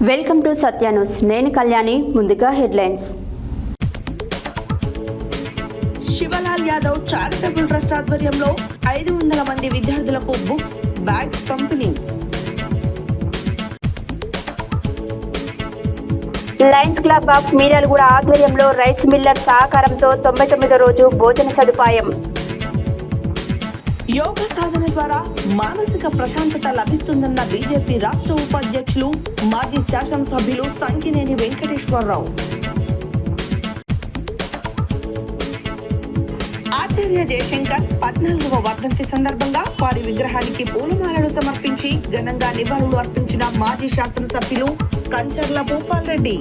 Welcome to Satya news. నేను కళ్యాణి. ముందుగా headlines. Shivlal Yadav charitable trust ఆధ్వర్యంలో 500 మంది విద్యార్థులకు బుక్స్, బ్యాగ్స్ పంపిణీ. లయన్స్ క్లబ్ ఆఫ్ మిర్యాలగూడ ఆధ్వర్యంలో రైస్ మిల్లర్ సహకారంతో 99వ రోజు భోజన సదుపాయం. యోగా సాధన ద్వారా మానసిక ప్రశాంతత లభిస్తుందన్న బీజేపీ రాష్ట్ర ఉపాధ్యక్షులు, మాజీ శాసనసభ్యులు సంకినేని వెంకటేశ్వరరావు. ఆచార్య జయశంకర్ 14వ వర్ధంతి సందర్భంగా వారి విగ్రహానికి పూలమాలలు సమర్పించి ఘనంగా నివాళులు అర్పించిన మాజీ శాసనసభ్యులు కంచర్ల భూపాల్ రెడ్డి.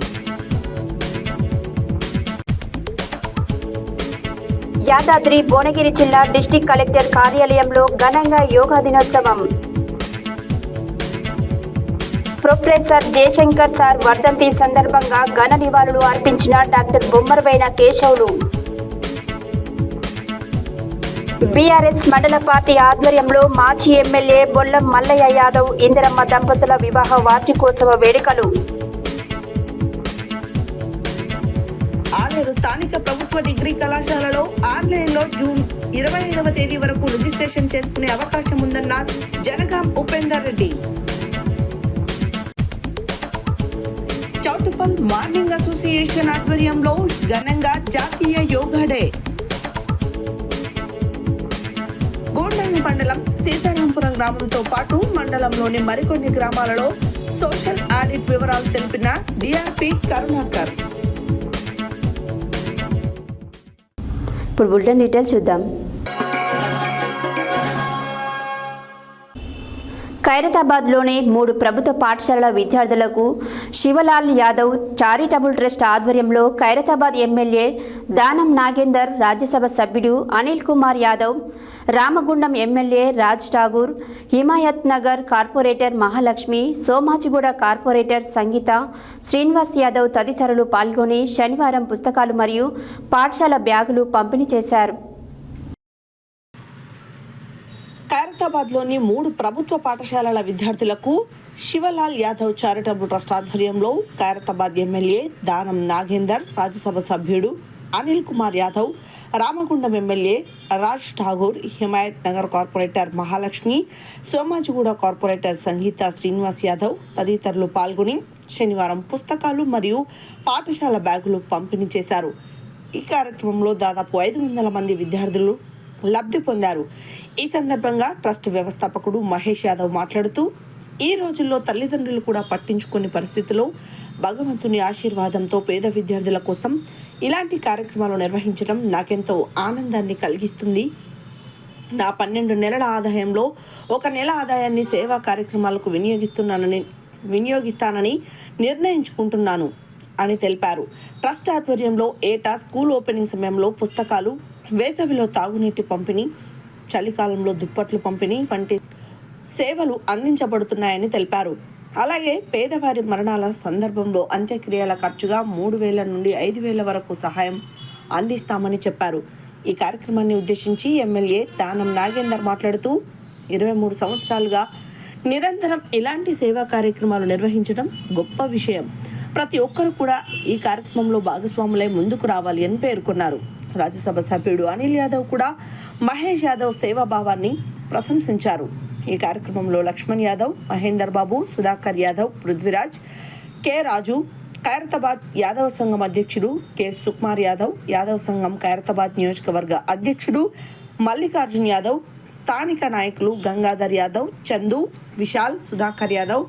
యాదాద్రి భువనగిరి జిల్లా డిస్ట్రిక్ట్ కలెక్టర్ కార్యాలయంలో ఘనంగా యోగా దినోత్సవం. ప్రొఫెసర్ జయశంకర్ సార్ వర్ధంతి సందర్భంగా ఘన నివాళులు అర్పించిన డాక్టర్ బొమ్మరవైన కేశవులు. బీఆర్ఎస్ మండల పార్టీ ఆధ్వర్యంలో మాజీ ఎమ్మెల్యే బొల్లం మల్లయ్య యాదవ్, ఇందిరమ్మ దంపతుల వివాహ వార్షికోత్సవ వేడుకలు. ఆలేరు స్థానిక ప్రభుత్వ డిగ్రీ కళాశాలలో ఆన్లైన్లో జూన్ 25వ తేదీ వరకు రిజిస్ట్రేషన్ చేసుకునే అవకాశం ఉందన్న జనగాం ఉపేందర్ రెడ్డి. చౌటుప్పల్ మార్నింగ్ అసోసియేషన్ ఆధ్వర్యంలో ఘనంగా జాతీయ యోగా డే. గోండాని మండలం సీతారాంపురం గ్రామంతో పాటు మండలంలోని మరికొన్ని గ్రామాలలో సోషల్ ఆడిట్ వివరాలు తెలిపిన డిఆర్పి కరుణాకర్. ఇప్పుడు బులెటిన్ డీటెయిల్స్ చూద్దాం. ఖైరతాబాద్లోని 3 ప్రభుత్వ పాఠశాలల విద్యార్థులకు శివలాల్ యాదవ్ చారిటబుల్ ట్రస్ట్ ఆధ్వర్యంలో ఖైరతాబాద్ ఎమ్మెల్యే దానం నాగేందర్, రాజ్యసభ సభ్యుడు Anil Kumar Yadav, Ramagundam MLA Raj Thakur, Himayat Nagar corporator Mahalakshmi, Somajiguda corporator Sangeetha, Srinivas Yadav తదితరులు పాల్గొని శనివారం పుస్తకాలు మరియు పాఠశాల బ్యాగులు పంపిణీ చేశారు. ఖైరతాబాద్లోని 3 ప్రభుత్వ పాఠశాలల విద్యార్థులకు శివలాల్ యాదవ్ చారిటబుల్ ట్రస్ట్ ఆధ్వర్యంలో ఖైరతాబాద్ ఎమ్మెల్యే దానం నాగేందర్, రాజ్యసభ సభ్యుడు Anil Kumar Yadav, Ramagundam MLA Raj Thakur, Himayat Nagar corporator Mahalakshmi, Somajiguda corporator Sangeetha, Srinivas Yadav తదితరులు పాల్గొని శనివారం పుస్తకాలు మరియు పాఠశాల బ్యాగులు పంపిణీ చేశారు. ఈ కార్యక్రమంలో దాదాపు 500 మంది విద్యార్థులు లబ్ధి పొందారు. ఈ సందర్భంగా ట్రస్ట్ వ్యవస్థాపకుడు మహేష్ యాదవ్ మాట్లాడుతూ, ఈ రోజుల్లో తల్లిదండ్రులు కూడా పట్టించుకునే పరిస్థితిలో భగవంతుని ఆశీర్వాదంతో పేద విద్యార్థుల కోసం ఇలాంటి కార్యక్రమాలు నిర్వహించడం నాకెంతో ఆనందాన్ని కలిగిస్తుంది. నా 12 నెలల ఆదాయంలో 1 నెల ఆదాయాన్ని సేవా కార్యక్రమాలకు వినియోగిస్తానని నిర్ణయించుకుంటున్నాను అని తెలిపారు. ట్రస్ట్ ఆధ్వర్యంలో ఏటా స్కూల్ ఓపెనింగ్ సమయంలో పుస్తకాలు, వేసవిలో తాగునీటి పంపిణీ, చలికాలంలో దుప్పట్లు పంపిణీ వంటి సేవలు అందించబడుతున్నాయని తెలిపారు. అలాగే పేదవారి మరణాల సందర్భంలో అంత్యక్రియల ఖర్చుగా 3,000 నుండి 5,000 వరకు సహాయం అందిస్తామని చెప్పారు. ఈ కార్యక్రమాన్ని ఉద్దేశించి ఎమ్మెల్యే దానం నాగేందర్ మాట్లాడుతూ, 23 సంవత్సరాలుగా నిరంతరం ఇలాంటి సేవా కార్యక్రమాలు నిర్వహించడం గొప్ప విషయం. ప్రతి ఒక్కరు కూడా ఈ కార్యక్రమంలో భాగస్వాములై ముందుకు రావాలి అని పేర్కొన్నారు. రాజ్యసభ సభ్యుడు అనిల్ యాదవ్ కూడా మహేష్ యాదవ్ సేవాభావాన్ని ప్రశంసించారు. ఈ కార్యక్రమంలో లక్ష్మణ్ యాదవ్, మహేందర్ బాబు, సుధాకర్ యాదవ్, పృథ్వీరాజ్, కె రాజు, ఖైరతాబాద్ యాదవ సంఘం అధ్యక్షుడు కె సుకుమార్ యాదవ్, యాదవ్ సంఘం ఖైరతాబాద్ నియోజకవర్గ అధ్యక్షుడు మల్లికార్జున్ యాదవ్, స్థానిక నాయకులు గంగాధర్ యాదవ్, చందు, విశాల్, సుధాకర్ యాదవ్,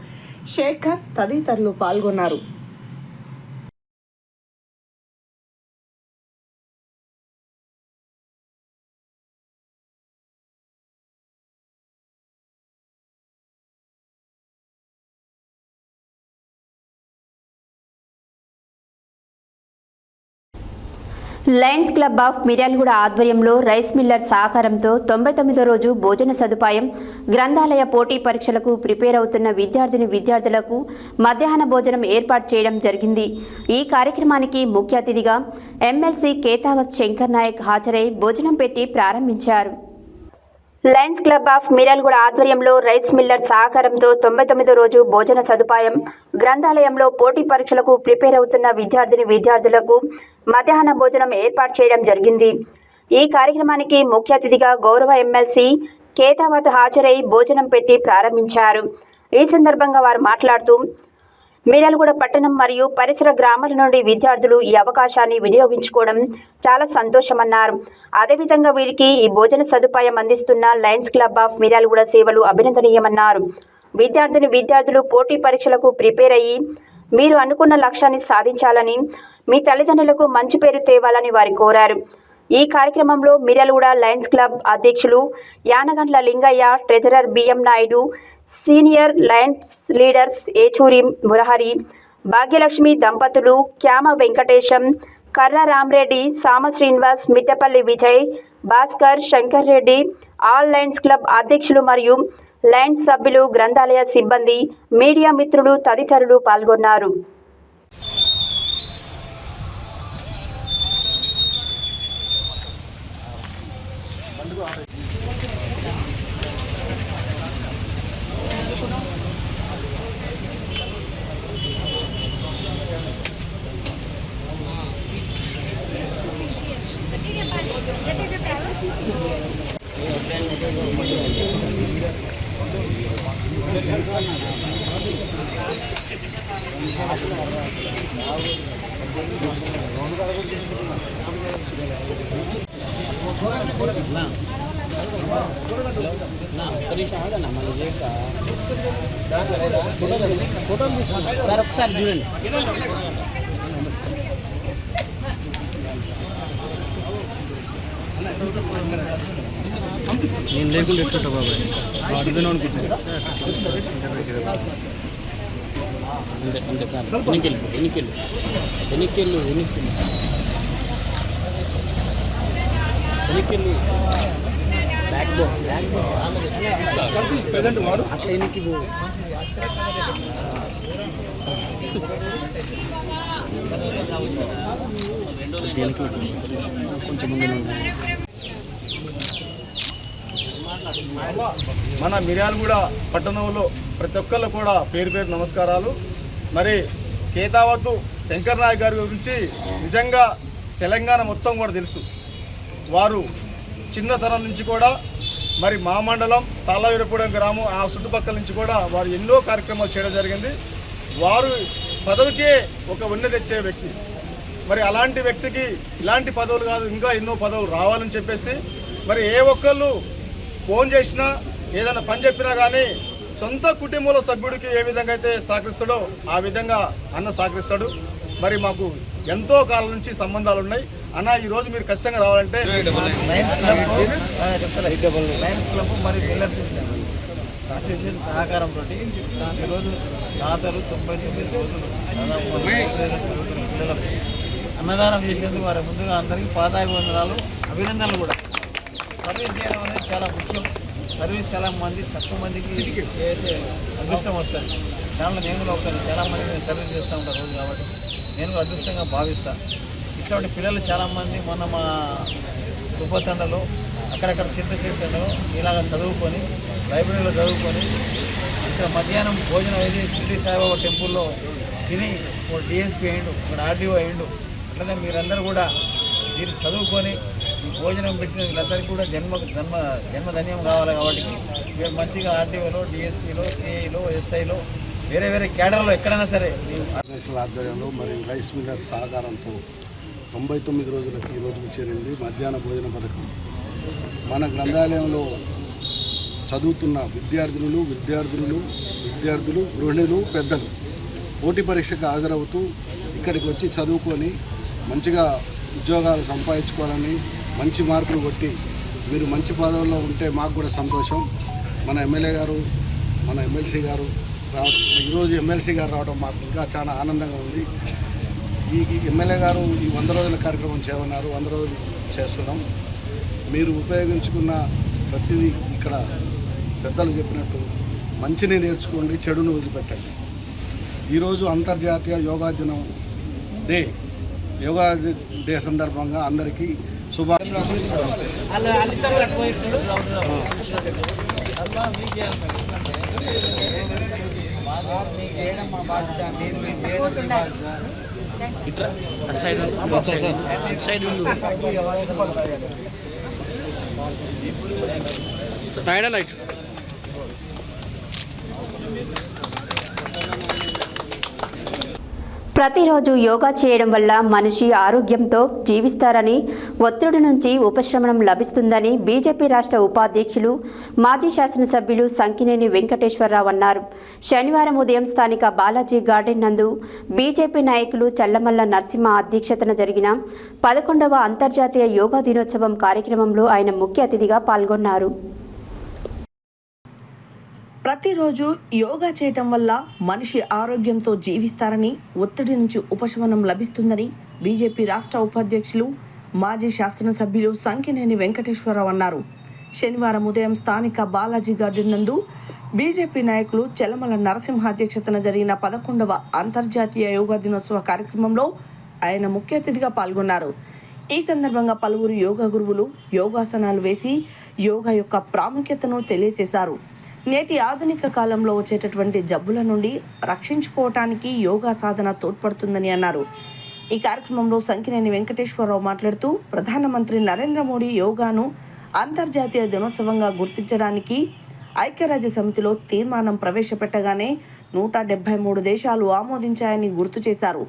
శేఖర్ తదితరులు పాల్గొన్నారు. లయన్స్ క్లబ్ ఆఫ్ మిర్యాలగూడ ఆధ్వర్యంలో రైస్ మిల్లర్ సహకారంతో 99వ రోజు భోజన సదుపాయం. గ్రంథాలయ పోటీ పరీక్షలకు ప్రిపేర్ అవుతున్న విద్యార్థులకు మధ్యాహ్న భోజనం ఏర్పాటు చేయడం జరిగింది. ఈ కార్యక్రమానికి ముఖ్య అతిథిగా ఎమ్మెల్సీ కేతావత్ శంకర్ నాయక్ హాజరై భోజనం పెట్టి ప్రారంభించారు. లయన్స్ క్లబ్ ఆఫ్ మిర్యాలగూడ ఆధ్వర్యంలో రైస్ మిల్లర్ సహకారంతో 99వ రోజు భోజన సదుపాయం. గ్రంథాలయంలో పోటీ పరీక్షలకు ప్రిపేర్ అవుతున్న విద్యార్థులకు మధ్యాహ్న భోజనం ఏర్పాటు చేయడం జరిగింది. ఈ కార్యక్రమానికి ముఖ్య అతిథిగా గౌరవ ఎమ్మెల్సీ కేతావత్ హాజరై భోజనం పెట్టి ప్రారంభించారు. ఈ సందర్భంగా వారు మాట్లాడుతూ మిర్యాలగూడ పట్టణం మరియు పరిసర గ్రామాల నుండి విద్యార్థులు ఈ అవకాశాన్ని వినియోగించుకోవడం చాలా సంతోషమన్నారు. అదేవిధంగా వీరికి ఈ భోజన సదుపాయం అందిస్తున్న లయన్స్ క్లబ్ ఆఫ్ మిర్యాలగూడ సేవలు అభినందనీయమన్నారు. విద్యార్థులు పోటీ పరీక్షలకు ప్రిపేర్ అయ్యి మీరు అనుకున్న లక్ష్యాన్ని సాధించాలని, మీ తల్లిదండ్రులకు మంచి పేరు తేవాలని వారు కోరారు. ఈ కార్యక్రమంలో మిర్యాలగూడ లయన్స్ క్లబ్ అధ్యక్షులు Yanagandla Lingaiah, treasurer B M Naidu, senior lions leaders Yechuri Murahari, Bhagyalakshmi దంపతులు, Kyama Venkatesham, Karra Ramareddy, Sama Srinivas, Mittapalli Vijay, Bhaskar, Shankar Reddy, all lions club అధ్యక్షులు మరియు లయన్స్ సభ్యులు, గ్రంథాలయ సిబ్బంది, మీడియా మిత్రులు తదితరులు పాల్గొన్నారు. సార్ ఒకసారి చూడండి. నేను లేకుండా ఎట్టుంటా బాబాయ్ అంతే అంతే చాలు. వెనక్కెళ్ళు బ్యాక్ బో అట్లా వెనక్కి పో. కొంచెం ముందు మన మిర్యాలగూడ పట్టణంలో ప్రతి ఒక్కళ్ళు కూడా పేరు పేరు నమస్కారాలు. మరి కేతావత్ శంకర్ నాయక్ గారి గురించి నిజంగా తెలంగాణ మొత్తం కూడా తెలుసు. వారు చిన్నతనం నుంచి కూడా మరి మా మండలం తాళ్ళవీరపురం గ్రామం ఆ చుట్టుపక్కల నుంచి కూడా వారు ఎన్నో కార్యక్రమాలు చేయడం జరిగింది. వారు పదవికే ఒక ఉన్నతి తెచ్చే వ్యక్తి. మరి అలాంటి వ్యక్తికి ఇలాంటి పదవులు కాదు ఇంకా ఎన్నో పదవులు రావాలని చెప్పేసి మరి ఏ ఒక్కళ్ళు ఫోన్ చేసినా ఏదైనా పని చెప్పినా కానీ సొంత కుటుంబంలో సభ్యుడికి ఏ విధంగా అయితే సహకరిస్తాడో ఆ విధంగా అన్న సహకరిస్తాడు. మరి మాకు ఎంతో కాలం నుంచి సంబంధాలు ఉన్నాయి. అన్న ఈరోజు మీరు ఖచ్చితంగా రావాలంటే లయన్స్ క్లబ్ మరియు మిల్లర్స్ అసోసియేషన్ సహకారంతో ఈరోజు దాతలు 99 రోజులు దాదాపు పిల్లలకు అన్నదానం చేసేందుకు వారి ముందుగా అందరికీ పాదాభివందనాలు, అభినందనలు కూడా. సర్వీస్ చేయడం అనేది చాలా ముఖ్యం. సర్వీస్ చాలా మంది తక్కువ మందికి చేసే అదృష్టం వస్తుంది. దానిలో నేను కూడా ఒకసారి చాలామంది సర్వీస్ చేస్తూ ఉంటాను రోజు, కాబట్టి నేను అదృష్టంగా భావిస్తాను. ఇట్లాంటి పిల్లలు చాలామంది మొన్న మా ఉపతండలో అక్కడక్కడ చింతచేతండలో ఇలాగ చదువుకొని లైబ్రరీలో చదువుకొని ఇక్కడ మధ్యాహ్నం భోజనం అయితే షిరిడి సాయిబాబా టెంపుల్లో తిని ఒక డిఎస్పీ అయ్యిండు, ఇక్కడ ఆర్డీఓ అయ్యిండు. అట్లనే మీరందరూ కూడా దీన్ని చదువుకొని ఈ భోజనం పెట్టిన వీళ్ళందరికీ కూడా జన్మధన్యం కావాలి. కాబట్టి మీరు మంచిగా ఆర్డీఓలో, డిఎస్పీలో, సిఐలో, ఎస్ఐలో, వేరే వేరే కేడర్లో ఎక్కడైనా సరే నేషనల్ ఆధ్వర్యంలో మరియు రైస్ మిల్లర్ సహకారంతో 99 రోజులకు ఈ రోజుకు చేరింది మధ్యాహ్న భోజన పథకం. మన గ్రంథాలయంలో చదువుతున్న విద్యార్థులు, గృహిణులు, పెద్దలు పోటీ పరీక్షకు హాజరవుతూ ఇక్కడికి వచ్చి చదువుకొని మంచిగా ఉద్యోగాలు సంపాదించుకోవాలని, మంచి మార్కులు కొట్టి మీరు మంచి పదవుల్లో ఉంటే మాకు కూడా సంతోషం. మన ఎమ్మెల్యే గారు, మన ఎమ్మెల్సీ గారు రావడం, ఈరోజు ఎమ్మెల్సీ గారు రావడం మాకు ఇంకా చాలా ఆనందంగా ఉంది. ఈ ఎమ్మెల్యే గారు ఈ 100 రోజుల కార్యక్రమం చేయమన్నారు. 100 రోజులు చేస్తున్నాం. మీరు ఉపయోగించుకున్న ప్రతిదీ ఇక్కడ పెద్దలు చెప్పినట్టు మంచిని నేర్చుకోండి, చెడును వదిలిపెట్టండి. ఈరోజు అంతర్జాతీయ యోగా డే సందర్భంగా అందరికీ ఇట్లా అటు సైడ్ అటు సైడ్ సైడ్ లైట్ ప్రతిరోజు యోగా చేయడం వల్ల మనిషి ఆరోగ్యంతో జీవిస్తారని, ఒత్తిడి నుంచి ఉపశమనం లభిస్తుందని బీజేపీ రాష్ట్ర ఉపాధ్యక్షులు మాజీ శాసనసభ్యులు సంకినేని వెంకటేశ్వరరావు అన్నారు. శనివారం ఉదయం స్థానిక బాలాజీ గార్డెన్ నందు బీజేపీ నాయకులు చల్లమల్ల నరసింహ అధ్యక్షతన జరిగిన 11వ అంతర్జాతీయ యోగా దినోత్సవం కార్యక్రమంలో ఆయన ముఖ్య అతిథిగా పాల్గొన్నారు. ప్రతిరోజు యోగా చేయటం వల్ల మనిషి ఆరోగ్యంతో జీవిస్తారని, ఒత్తిడి నుంచి ఉపశమనం లభిస్తుందని బీజేపీ రాష్ట్ర ఉపాధ్యక్షులు మాజీ శాసనసభ్యులు సంకినేని వెంకటేశ్వరరావు అన్నారు. శనివారం ఉదయం స్థానిక బాలాజీ గార్డెన్ నందు బీజేపీ నాయకులు చెల్లమల నరసింహ అధ్యక్షతన జరిగిన 11వ అంతర్జాతీయ యోగా దినోత్సవ కార్యక్రమంలో ఆయన ముఖ్య అతిథిగా పాల్గొన్నారు. ఈ సందర్భంగా పలువురు యోగా గురువులు యోగాసనాలు వేసి యోగా యొక్క ప్రాముఖ్యతను తెలియజేశారు. నేటి ఆధునిక కాలంలో వచ్చేటటువంటి జబ్బుల నుండి రక్షించుకోవటానికి యోగా సాధన తోడ్పడుతుందని అన్నారు. ఈ కార్యక్రమంలో సంకినేని వెంకటేశ్వరరావు మాట్లాడుతూ ప్రధానమంత్రి నరేంద్ర మోడీ యోగాను అంతర్జాతీయ దినోత్సవంగా గుర్తించడానికి ఐక్యరాజ్య సమితిలో తీర్మానం ప్రవేశపెట్టగానే 173 దేశాలు ఆమోదించాయని గుర్తు చేశారు.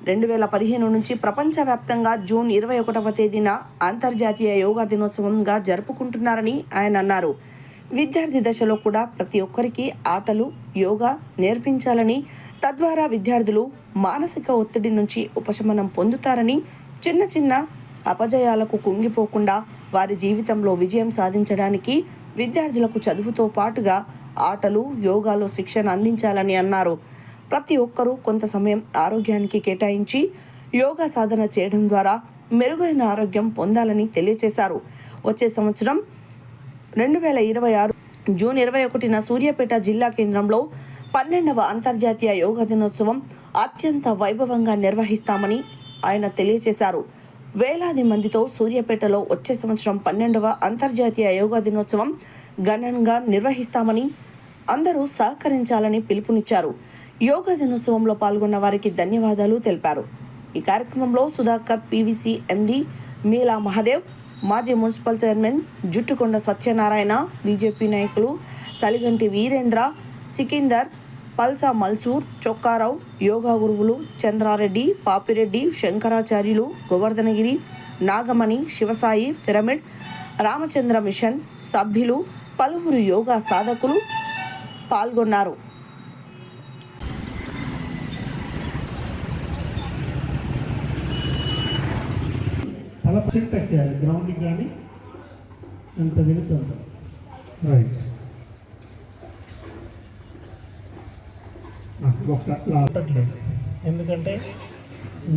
2015 నుంచి ప్రపంచవ్యాప్తంగా జూన్ 21వ తేదీన అంతర్జాతీయ యోగా దినోత్సవంగా జరుపుకుంటున్నారని ఆయన అన్నారు. విద్యార్థి దశలో కూడా ప్రతి ఒక్కరికి ఆటలు, యోగా నేర్పించాలని, తద్వారా విద్యార్థులు మానసిక ఒత్తిడి నుంచి ఉపశమనం పొందుతారని, చిన్న చిన్న అపజయాలకు కుంగిపోకుండా వారి జీవితంలో విజయం సాధించడానికి విద్యార్థులకు చదువుతో పాటుగా ఆటలు, యోగాలో శిక్షణ అందించాలని అన్నారు. ప్రతి ఒక్కరూ కొంత సమయం ఆరోగ్యానికి కేటాయించి యోగా సాధన చేయడం ద్వారా మెరుగైన ఆరోగ్యం పొందాలని తెలియజేశారు. వచ్చే సంవత్సరం 2026 జూన్ 21న సూర్యాపేట జిల్లా కేంద్రంలో 12వ అంతర్జాతీయ యోగా దినోత్సవం అత్యంత వైభవంగా నిర్వహిస్తామని ఆయన తెలియజేశారు. వేలాది మందితో సూర్యాపేటలో వచ్చే సంవత్సరం 12వ అంతర్జాతీయ యోగా దినోత్సవం ఘనంగా నిర్వహిస్తామని అందరూ సహకరించాలని పిలుపునిచ్చారు. యోగా దినోత్సవంలో పాల్గొన్న వారికి ధన్యవాదాలు తెలిపారు. ఈ కార్యక్రమంలో సుధాకర్, పీవీసీ ఎండి మీలా మహాదేవ్, మాజీ municipal chairman Juttukonda Satyanarayana, BJP నాయకులు సలిగంటి వీరేంద్ర, సికిందర్, పల్సా మల్సూర్, చొక్కారావు, యోగా గురువులు చంద్రారెడ్డి, పాపిరెడ్డి, శంకరాచార్యులు, గోవర్ధనగిరి, నాగమణి, శివసాయి, పిరమిడ్, రామచంద్ర మిషన్ సభ్యులు, పలువురు యోగా సాధకులు పాల్గొన్నారు. అలా టచ్ చేయాలి గ్రౌండ్కి కానీ అంత వెళుతుంది. రైట్ ఒకట్లేదు, ఎందుకంటే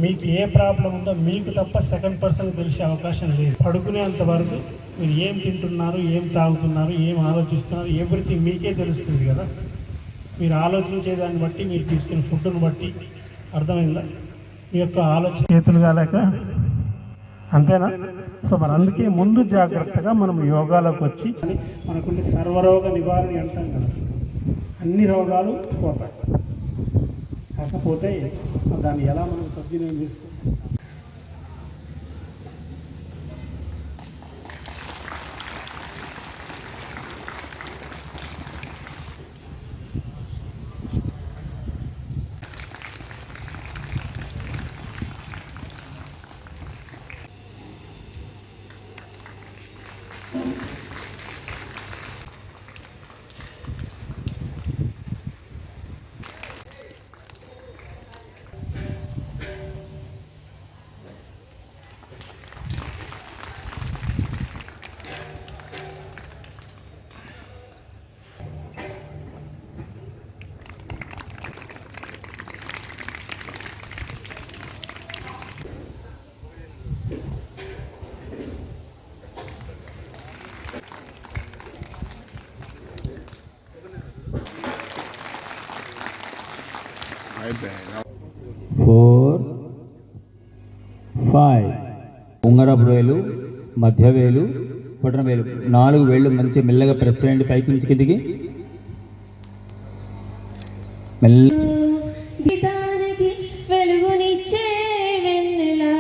మీకు ఏ ప్రాబ్లం ఉందో మీకు తప్ప సెకండ్ పర్సన్ తెలిసే అవకాశం లేదు. పడుకునేంత వరకు మీరు ఏం తింటున్నారు, ఏం తాగుతున్నారు, ఏం ఆలోచిస్తున్నారు, ఎవ్రీథింగ్ మీకే తెలుస్తుంది కదా. మీరు ఆలోచించే దాన్ని బట్టి, మీరు తీసుకునే ఫుడ్ను బట్టి అర్థమైందా మీ యొక్క ఆలోచన చేతులు కాలేక, అంతేనా? సో మరి అందుకే ముందు జాగ్రత్తగా మనం యోగాలోకి వచ్చి మనకుండే సర్వరోగ నివారణ అంటాం కదా, అన్ని రోగాలు పోతాయి. కాకపోతే దాన్ని ఎలా మనం సద్వినియోగం చేసుకోవాలి. ఫోర్ 5 ఉంగరపు రొయ్యలు మధ్య వేలు, బొటన వేలు, 4 వేళ్ళు మంచి మెల్లగా ప్రెస్ చేయండి పైకి నుంచి కిందికి. మెల్ల గీతానికి వెలుగునిచ్చే వెన్నెలా,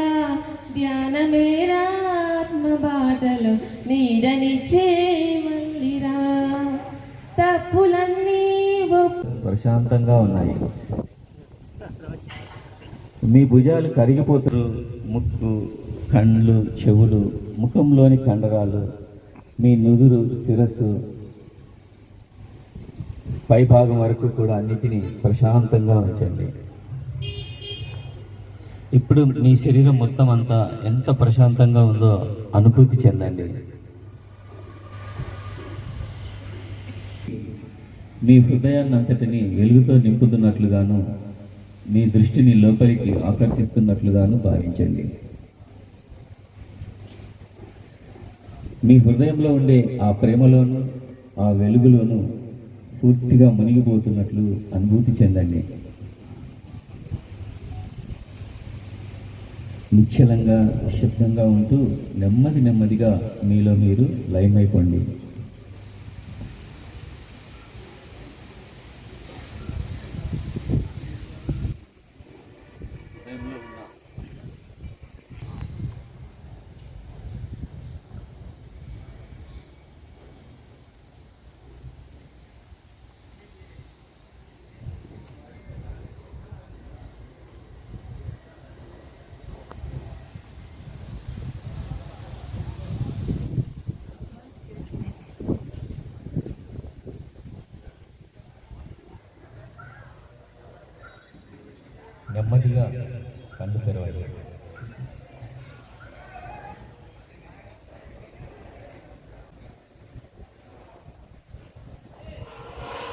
ధ్యానమేరాత్మ బాటలో నీడనిచ్చే మల్లిరా, తప్పులన్నీ ప్రశాంతంగా ఉన్నాయి. మీ భుజాలు కరిగిపోతారు. ముక్కు, కళ్ళు, చెవులు, ముఖంలోని కండరాలు, మీ నుదురు, శిరస్సు పైభాగం వరకు కూడా అన్నిటినీ ప్రశాంతంగా ఉంచండి. ఇప్పుడు మీ శరీరం మొత్తం అంతా ఎంత ప్రశాంతంగా ఉందో అనుభూతి చెందండి. మీ హృదయాన్ని అంతటిని వెలుగుతో నింపుతున్నట్లుగాను, మీ దృష్టిని లోపలికి ఆకర్షిస్తున్నట్లుగాను భావించండి. మీ హృదయంలో ఉండే ఆ ప్రేమలోను, ఆ వెలుగులోను పూర్తిగా మునిగిపోతున్నట్లు అనుభూతి చెందండి. నిశ్చలంగా, నిశ్శబ్దంగా ఉంటూ నెమ్మదిగా మీలో మీరు లయమైపోండి. నెమ్మదిగా కళ్ళు తెరవాలి.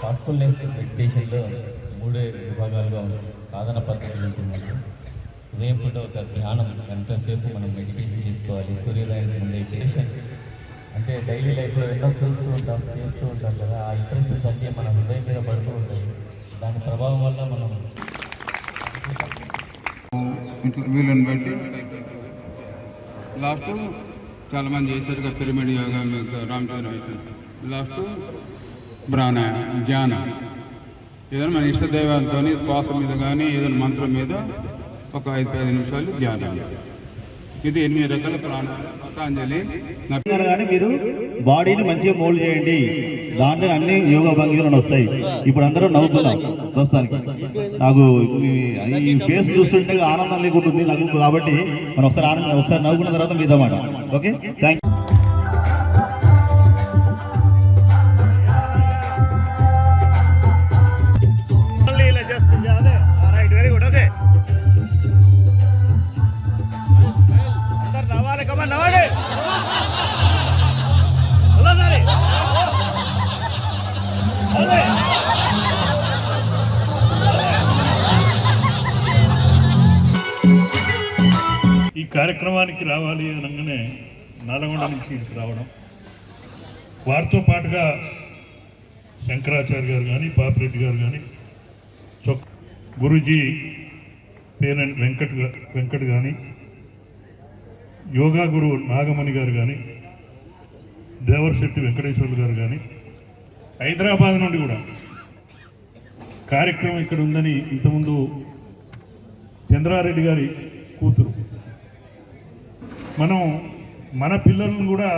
థాట్ఫుల్నెస్ మెడిటేషన్లో 3 విభాగాలుగా ఉంటుంది. సాధన పద్ధతులు ఉంటుందండి. ఉదయం పూట ఒక ధ్యానం గంట సేపు మనం మెడిటేషన్ చేసుకోవాలి. సూర్యోదయానికి ముందే పేషెన్స్ అంటే డైలీ లైఫ్లో ఎన్నో చేస్తూ ఉంటాం కదా, ఆ ఇంప్రెషన్స్ అన్నీ మన హృదయం మీద పడుతూ ఉంటాయి. దాని ప్రభావం వల్ల మనం వీళ్ళని బట్టి లాస్ట్ చాలామంది చేశారు కదా పిరమిడ్ యోగా, మీకు రామచంద్ర వేశారు. లాస్ట్ ప్రాణాయామం, ధ్యానం, ఏదైనా మన ఇష్ట దైవాలతో శ్వాస మీద కానీ ఏదైనా మంత్రం మీద ఒక 5-10 నిమిషాలు ధ్యానం. ఇది 8 రకాల ప్రాణాయామం. పతాంజలి కానీ మీరు బాడీని మంచిగా మోల్డ్ చేయండి. దాంట్లో అన్ని యోగా భంగిమలు వస్తాయి. ఇప్పుడు అందరూ నవ్వుతున్నాం ప్రస్తుతానికి. నాకు ఈ ఫేస్ చూస్తుంటే ఆనందం లేకుంటుంది నాకు, కాబట్టి మనం ఒకసారి నవ్వుకున్న తర్వాత మీద మాట. Okay, thank you. ఈ కార్యక్రమానికి రావాలి అనగానే నల్గొండ నుంచి రావడం, వారితో పాటుగా శంకరాచార్య గారు కానీ, పాపిరెడ్డి గారు కానీ, గురూజీ పేరెంట్ వెంకట్ కానీ, యోగా గురువు నాగమణి గారు కానీ, దేవరశెట్టి వెంకటేశ్వర్లు గారు కానీ, హైదరాబాద్ నుండి కూడా కార్యక్రమం ఇక్కడ ఉందని ఇంతకుముందు చంద్రారెడ్డి గారి కూతురు, మనం మన పిల్లలను కూడా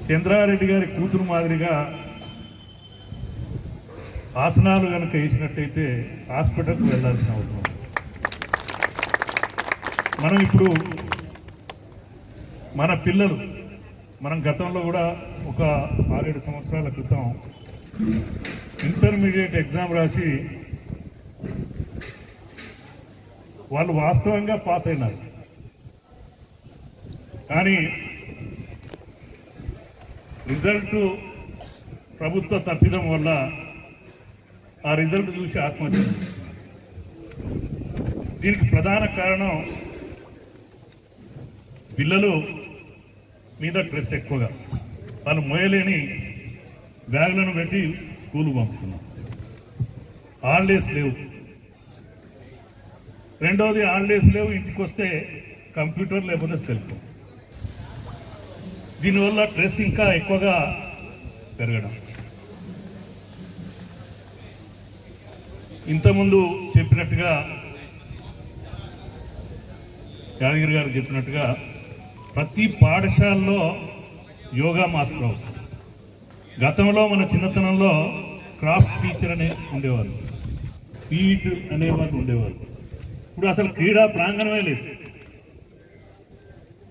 చంద్రారెడ్డి గారి కూతురు మాదిరిగా ఆసనాలు కనుక వేసినట్టయితే హాస్పిటల్కి వెళ్ళాల్సిన అవసరం. మనం ఇప్పుడు మన పిల్లలు, మనం గతంలో కూడా ఒక 6-7 సంవత్సరాల క్రితం ఇంటర్మీడియట్ ఎగ్జామ్ రాసి వాళ్ళు వాస్తవంగా పాస్ అయినారు. కానీ రిజల్ట్ ప్రభుత్వ తప్పిదం వల్ల ఆ రిజల్ట్ చూసి ఆత్మహత్య. దీనికి ప్రధాన కారణం పిల్లలు మీద స్ట్రెస్ ఎక్కువగా, వాళ్ళు మోయలేని బ్యాగులను పెట్టి స్కూలు పంపుతున్నాం. హాలిడేస్ లేవు. రెండవది హాలిడేస్ లేవు, ఇంటికి వస్తే కంప్యూటర్ లేకపోతే సెల్ ఫోన్. దీనివల్ల స్ట్రెస్ ఇంకా ఎక్కువగా పెరగడం. ఇంతకుముందు చెప్పినట్టుగా యాదగిరి గారు చెప్పినట్టుగా ప్రతి పాఠశాలలో యోగా మాస్టర్ అవసరం. గతంలో మన చిన్నతనంలో క్రాఫ్ట్ టీచర్ అనే ఉండేవాళ్ళు, పీఈటీ అనేవాళ్ళు ఉండేవాళ్ళు. ఇప్పుడు అసలు క్రీడా ప్రాంగణమే లేదు.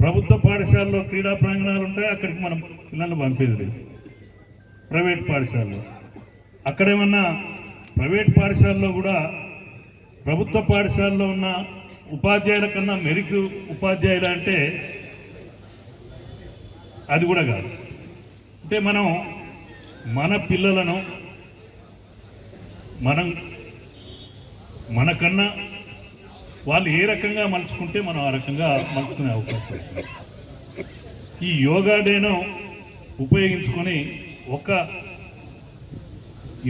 ప్రభుత్వ పాఠశాలలో క్రీడా ప్రాంగణాలు ఉంటాయి, అక్కడికి మనం పిల్లల్ని పంపేది లేదు. ప్రైవేట్ పాఠశాలలో అక్కడేమన్నా ప్రైవేట్ పాఠశాలలో కూడా ప్రభుత్వ పాఠశాలలో ఉన్న ఉపాధ్యాయుల కన్నా మెరిట్ ఉపాధ్యాయులు అంటే అది కూడా కాదు. అంటే మనం మన పిల్లలను మనకన్నా వాళ్ళు ఏ రకంగా మలుచుకుంటే మనం ఆ రకంగా మలుచుకునే అవకాశం ఉంది. ఈ యోగా డేను ఉపయోగించుకొని ఒక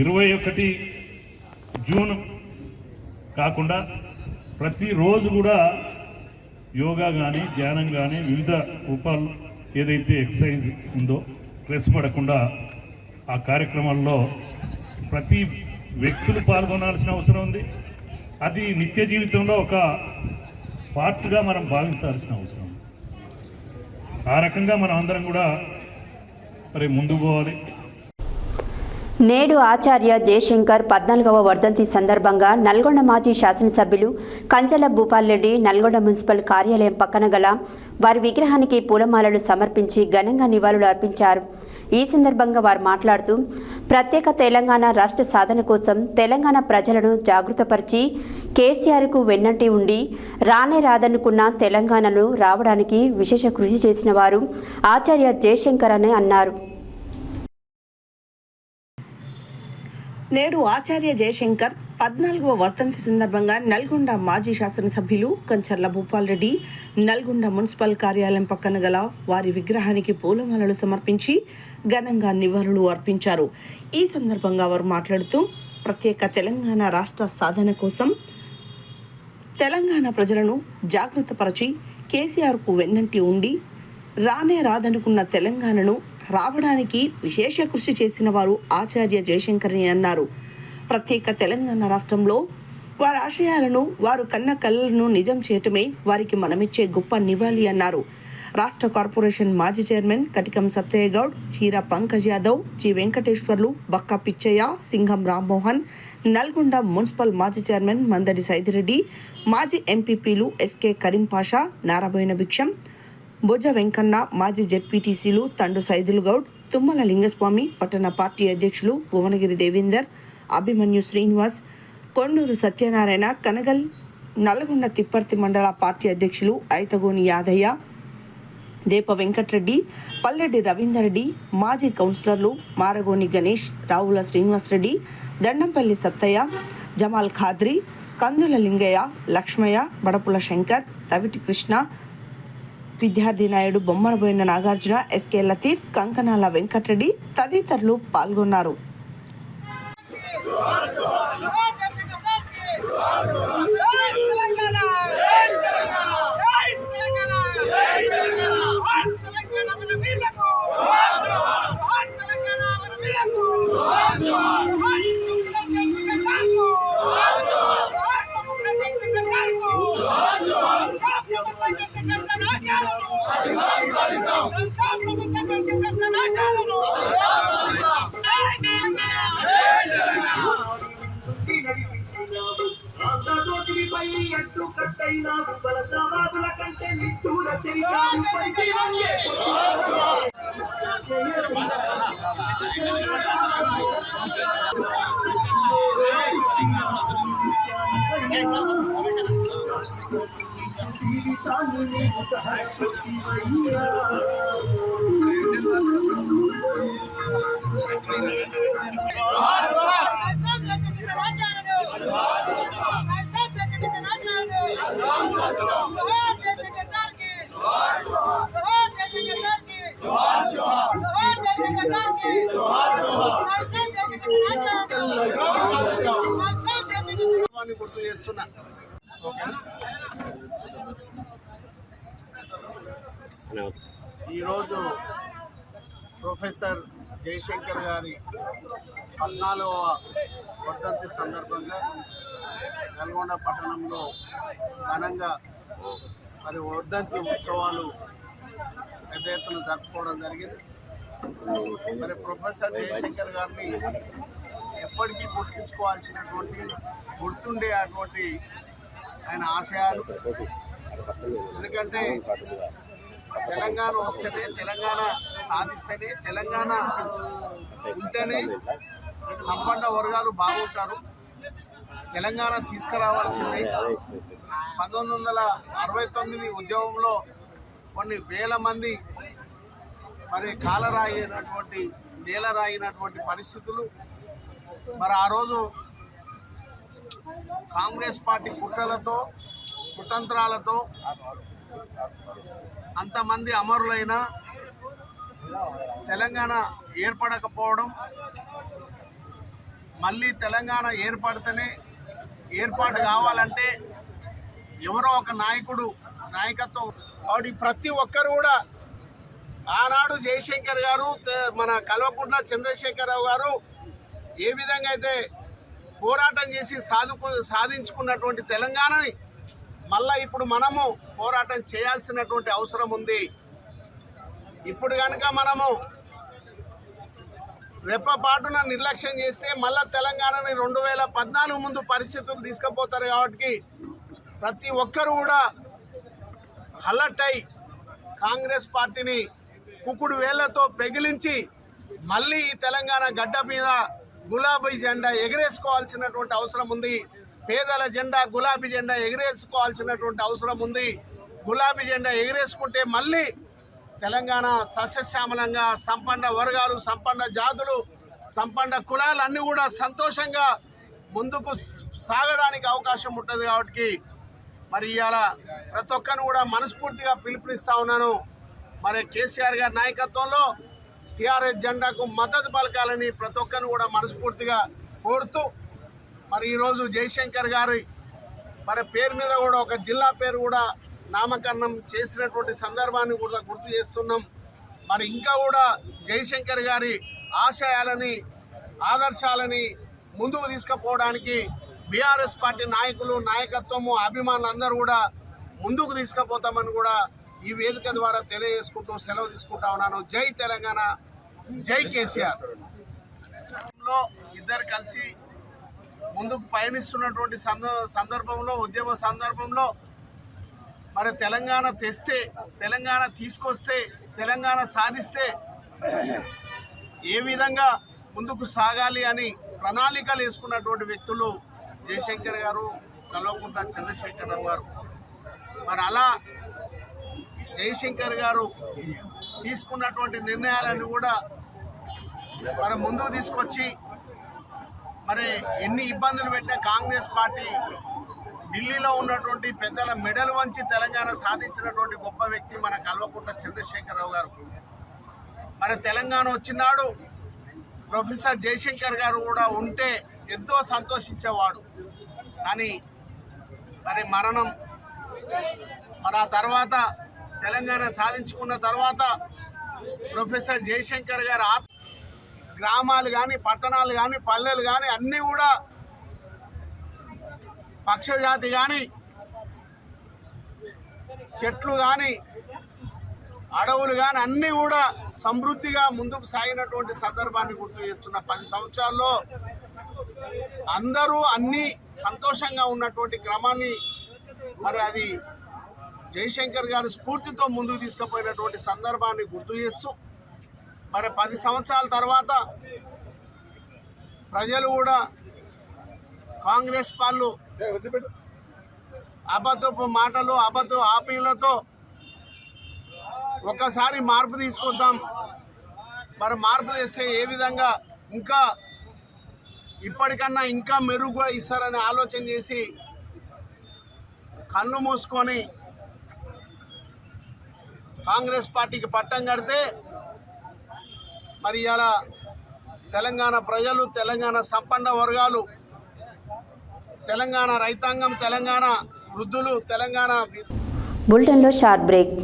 21 జూన్ కాకుండా ప్రతిరోజు కూడా యోగా కానీ ధ్యానం కానీ వివిధ రూపాలు ఏదైతే ఎక్సర్సైజ్ ఉందో స్ట్రెస్ పడకుండా ఆ కార్యక్రమాల్లో ప్రతి వ్యక్తులు పాల్గొనాల్సిన అవసరం ఉంది. అది నిత్య జీవితంలో ఒక పార్ట్గా మనం భావించాల్సిన అవసరం ఉంది. ఆ రకంగా మనం అందరం కూడా మరి ముందుకు పోవాలి. నేడు ఆచార్య జయశంకర్ 14వ వర్ధంతి సందర్భంగా నల్గొండ మాజీ శాసనసభ్యులు కంచెల భూపాల్ రెడ్డి నల్గొండ మున్సిపల్ కార్యాలయం పక్కన గల వారి విగ్రహానికి పూలమాలలు సమర్పించి ఘనంగా నివాళులు అర్పించారు. ఈ సందర్భంగా వారు మాట్లాడుతూ ప్రత్యేక తెలంగాణ రాష్ట్ర సాధన కోసం తెలంగాణ ప్రజలను జాగృతపరిచి కేసీఆర్కు వెన్నంటి ఉండి రానే రాదనుకున్న తెలంగాణను రావడానికి విశేష కృషి చేసిన వారు ఆచార్య జయశంకర్ అని అన్నారు. నేడు ఆచార్య జయశంకర్ 14వ వర్ధంతి సందర్భంగా నల్గొండ మాజీ శాసనసభ్యులు కంచర్ల భూపాల్ రెడ్డి నల్గొండ మున్సిపల్ కార్యాలయం పక్కన గల వారి విగ్రహానికి పూలమాలలు సమర్పించి ఘనంగా నివాళులు అర్పించారు. ఈ సందర్భంగా వారు మాట్లాడుతూ ప్రత్యేక తెలంగాణ రాష్ట్ర సాధన కోసం తెలంగాణ ప్రజలను జాగృతపరిచి కేసీఆర్కు వెన్నంటి ఉండి రానే రాదనుకున్న తెలంగాణను రావడానికి విశేష కృషి చేసిన వారు ఆచార్య జయశంకర్ అని అన్నారు. ప్రత్యేక తెలంగాణ రాష్ట్రంలో వారి ఆశయాలను వారు కన్న కలలను నిజం చేయటమే వారికి మనమిచ్చే గొప్ప నివాళి అన్నారు. రాష్ట్ర కార్పొరేషన్ మాజీ చైర్మన్ కటికం సత్తయ్య గౌడ్, చీర పంకజ్ యాదవ్, జి వెంకటేశ్వర్లు, బక్కా పిచ్చయ్య, సింఘం రామ్మోహన్, నల్గొండ మున్సిపల్ మాజీ చైర్మన్ మందడి సైదిరెడ్డి, మాజీ ఎంపీపీలు ఎస్కే కరీం పాషా, నారాబోయిన భిక్షం, బొజ్జ వెంకన్న, మాజీ జెడ్పీటీసీలు తండు సైదుల్ గౌడ్, తుమ్మల లింగస్వామి, పట్టణ పార్టీ అధ్యక్షులు భువనగిరి దేవేందర్, అభిమన్యు శ్రీనివాస్, కొండూరు సత్యనారాయణ, కనగల్, నల్గొండ తిప్పర్తి మండల పార్టీ అధ్యక్షులు ఐతగోని యాదయ్య, దేప వెంకట్రెడ్డి, పల్లెడ్డి రవీందర్ రెడ్డి, మాజీ కౌన్సిలర్లు మారగోని గణేష్, రావుల శ్రీనివాసరెడ్డి, దండంపల్లి సత్తయ్య, జమాల్ ఖాద్రి, కందుల లింగయ్య, లక్ష్మయ్య, బడపుల శంకర్, తవిటి కృష్ణ, విద్యార్థి నాయుడు, బొమ్మరబోయిన నాగార్జున, ఎస్కే లతీఫ్, కంకనాల వెంకటరెడ్డి తదితరులు పాల్గొన్నారు. గుర్తు చేస్తున్నా. ఈరోజు ప్రొఫెసర్ జయశంకర్ గారి 14వ వర్ధంతి సందర్భంగా నల్గొండ పట్టణంలో ఘనంగా మరి వర్ధంతి ఉత్సవాలు పెద్ద ఎత్తున జరుపుకోవడం జరిగింది. మరి ప్రొఫెసర్ జయశంకర్ గారిని ఎప్పటికీ గుర్తుండే అటువంటి ఆయన ఆశయాలు. ఎందుకంటే తెలంగాణ వస్తేనే, తెలంగాణ సాధిస్తేనే, తెలంగాణ ఉంటేనే సంపన్న వర్గాలు బాగుంటారు. తెలంగాణ తీసుకురావాల్సిందే. 1969 ఉద్యమంలో కొన్ని వేల మంది మరి కాలరాయినటువంటి నేలరాయినటువంటి పరిస్థితులు. మరి ఆ రోజు కాంగ్రెస్ పార్టీ కుట్రలతో, కుతంత్రాలతో అంతమంది అమరులైన తెలంగాణ ఏర్పడకపోవడం, మళ్ళీ తెలంగాణ ఏర్పాటు కావాలంటే ఎవరో ఒక నాయకత్వం వాడి ప్రతి ఒక్కరు కూడా ఆనాడు జయశంకర్ గారు, మన కల్వకుంట్ల చంద్రశేఖరరావు గారు ఏ విధంగా అయితే పోరాటం చేసి సాధించుకున్నటువంటి తెలంగాణని మళ్ళీ ఇప్పుడు మనము పోరాటం చేయాల్సినటువంటి అవసరం ఉంది. ఇప్పుడు కనుక మనము రెప్పపాటున నిర్లక్ష్యం చేస్తే మళ్ళీ తెలంగాణని 2014 ముందు పరిస్థితులు తీసుకుపోతారు. కాబట్టి ప్రతి ఒక్కరు కూడా అలర్ట్ అయి కాంగ్రెస్ పార్టీని కుకుడు వేళ్లతో పెగిలించి మళ్ళీ ఈ తెలంగాణ గడ్డ మీద గులాబీ జెండా ఎగరేసుకోవాల్సినటువంటి అవసరం ఉంది. పేదల జెండా గులాబీ జెండా ఎగరేసుకోవాల్సినటువంటి అవసరం ఉంది. గులాబీ జెండా ఎగరేసుకుంటే మళ్ళీ తెలంగాణ సస్యశ్యామలంగా సంపన్న వర్గాలు, సంపన్న జాతులు, సంపన్న కులాలు అన్నీ కూడా సంతోషంగా ముందుకు సాగడానికి అవకాశం ఉంటుంది. కాబట్టి మరి ఇవాళ ప్రతి ఒక్కరిని కూడా మనస్ఫూర్తిగా పిలుపునిస్తా ఉన్నాను. మరి కేసీఆర్ గారి నాయకత్వంలో టీఆర్ఎస్ జెండాకు మద్దతు పలకాలని ప్రతి ఒక్కరిని కూడా మనస్ఫూర్తిగా కోరుతూ, మరి ఈరోజు జయశంకర్ గారి మరి పేరు మీద కూడా ఒక జిల్లా పేరు కూడా నామకరణం చేసినటువంటి సందర్భాన్ని కూడా గుర్తు చేస్తున్నాం. మరి ఇంకా కూడా జయశంకర్ గారి ఆశయాలని, ఆదర్శాలని ముందుకు తీసుకుపోవడానికి బీఆర్ఎస్ పార్టీ నాయకులు, నాయకత్వము, అభిమానులు అందరూ కూడా ముందుకు తీసుకుపోతామని కూడా ఈ వేదిక ద్వారా తెలియజేసుకుంటూ సెలవు తీసుకుంటా ఉన్నాను. జై తెలంగాణ, జై కేసీఆర్. ఇద్దరు కలిసి ముందుకు పయనిస్తున్నటువంటి సందర్భంలో, ఉద్యమ సందర్భంలో మరి తెలంగాణ తెస్తే, తెలంగాణ తీసుకొస్తే, తెలంగాణ సాధిస్తే ఏ విధంగా ముందుకు సాగాలి అని ప్రణాళికలు వేసుకున్నటువంటి వ్యక్తులు జయశంకర్ గారు, కల్వకుంట్ల చంద్రశేఖరరావు గారు. మరి అలా జయశంకర్ గారు తీసుకున్నటువంటి నిర్ణయాలను కూడా మరి ముందుకు తీసుకొచ్చి మరి ఎన్ని ఇబ్బందులు పెట్టినా కాంగ్రెస్ పార్టీ ఢిల్లీలో ఉన్నటువంటి పెద్దల మెడలు వంచి తెలంగాణ సాధించినటువంటి గొప్ప వ్యక్తి మన కల్వకుంట్ల చంద్రశేఖరరావు గారు. మరి తెలంగాణ వచ్చినాడు ప్రొఫెసర్ జయశంకర్ గారు కూడా ఉంటే ఎంతో సంతోషించేవాడు. కానీ మరి మరణం, మరి ఆ తర్వాత తెలంగాణ సాధించుకున్న తర్వాత ప్రొఫెసర్ జయశంకర్ గారు గ్రామాలు కానీ, పట్టణాలు కానీ, పల్లెలు కానీ అన్నీ కూడా పక్షజాతి కానీ, చెట్లు కానీ, అడవులు కానీ అన్నీ కూడా సమృద్ధిగా ముందుకు సాగినటువంటి సందర్భాన్ని గుర్తు చేస్తున్న 10 సంవత్సరాల్లో అందరూ అన్నీ సంతోషంగా ఉన్నటువంటి క్రమాన్ని మరి అది జయశంకర్ గారి స్ఫూర్తితో ముందుకు తీసుకుపోయినటువంటి సందర్భాన్ని గుర్తు చేస్తూ మరి 10 సంవత్సరాల తర్వాత ప్రజలు కూడా కాంగ్రెస్ వాళ్ళు అబద్ధపు మాటలు, అబద్ధ హామీలతో ఒకసారి మార్పు తీసుకొద్దాం, మరి మార్పు తెస్తే ఏ విధంగా ఇంకా ఇప్పటికన్నా ఇంకా మెరుగుగా ఇస్తారని ఆలోచన చేసి కన్ను మూసుకొని కాంగ్రెస్ పార్టీకి పట్టం కడితే మరి ఇలా తెలంగాణ ప్రజలు, తెలంగాణ సంపన్న వర్గాలు, తెలంగాణ రైతాంగం, తెలంగాణ వృద్ధులు, తెలంగాణ బులెటిన్లో short break.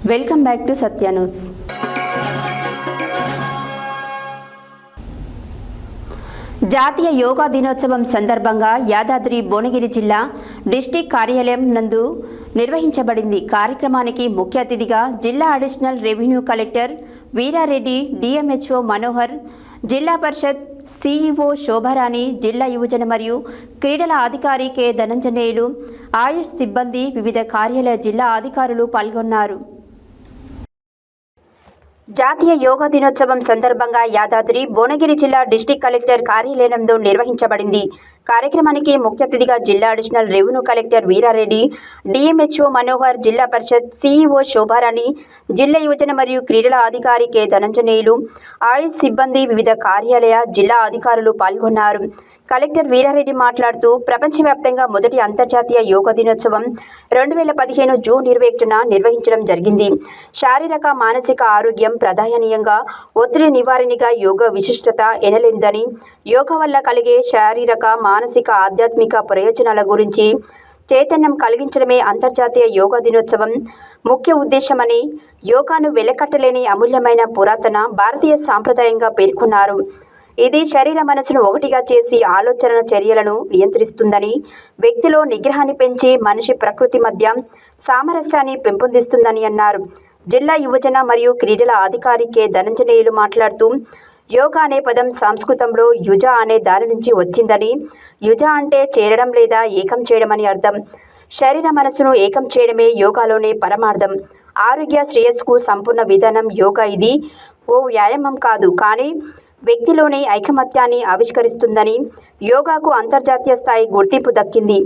Welcome back to Satya news. జాతీయ యోగా దినోత్సవం సందర్భంగా యాదాద్రి భువనగిరి జిల్లా డిస్టిక్ కార్యాలయం నందు నిర్వహించబడింది. కార్యక్రమానికి ముఖ్య అతిథిగా జిల్లా additional revenue collector Veerareddy, DMHO Manohar, Zilla Parishad CEO Shobharani, జిల్లా యువజన మరియు క్రీడల అధికారి కె ధనంజనేయులు, ఆయుష్ సిబ్బంది, వివిధ కార్యాలయ జిల్లా అధికారులు పాల్గొన్నారు. జాతీయ యోగా దినోత్సవం సందర్భంగా యాదాద్రి భువనగిరి జిల్లా డిస్టిక్ కలెక్టర్ కార్యాలయంలో నిర్వహించబడింది. కార్యక్రమానికి ముఖ్య అతిథిగా జిల్లా additional revenue collector Veerareddy, DMHO Manohar, Zilla Parishad CEO Shobharani, జిల్లా యువజన మరియు క్రీడల అధికారి కె ధనంజనేయులు, ఆయుష్ సిబ్బంది, వివిధ కార్యాలయ జిల్లా అధికారులు పాల్గొన్నారు. కలెక్టర్ వీరారెడ్డి మాట్లాడుతూ ప్రపంచవ్యాప్తంగా మొదటి అంతర్జాతీయ యోగా దినోత్సవం 2015 జూన్ 21న నిర్వహించడం జరిగింది. శారీరక మానసిక ఆరోగ్యం ప్రధానీయంగా ఒత్తిడి నివారణగా యోగా విశిష్టత ఎనలేనిదని, యోగా వల్ల కలిగే శారీరక, మానసిక, ఆధ్యాత్మిక ప్రయోజనాల గురించి చైతన్యం కలిగించడమే అంతర్జాతీయ యోగా దినోత్సవం ముఖ్య ఉద్దేశమని, యోగాను వెలకట్టలేని అమూల్యమైన పురాతన భారతీయ సాంప్రదాయంగా పేర్కొన్నారు. ఇది శరీర మనసును ఒకటిగా చేసి ఆలోచన చర్యలను నియంత్రిస్తుందని, వ్యక్తిలో నిగ్రహాన్ని పెంచి మనిషి ప్రకృతి మధ్య సామరస్యాన్ని పెంపొందిస్తుందని అన్నారు. జిల్లా యువజన మరియు క్రీడల అధికారి కె ధనంజనేయులు మాట్లాడుతూ, యోగా అనే పదం సంస్కృతంలో యుజ అనే దాని నుంచి వచ్చిందని, యుజ అంటే చేరడం లేదా ఏకం చేయడం అని అర్థం. శరీర మనసును ఏకం చేయడమే యోగాలోనే పరమార్థం. ఆరోగ్య శ్రేయస్సుకు సంపూర్ణ విధానం యోగా. ఇది ఓ వ్యాయామం కాదు, కానీ వ్యక్తిలోని ఐకమత్యాన్ని ఆవిష్కరిస్తుందని, యోగాకు అంతర్జాతీయ స్థాయి గుర్తింపు దక్కింది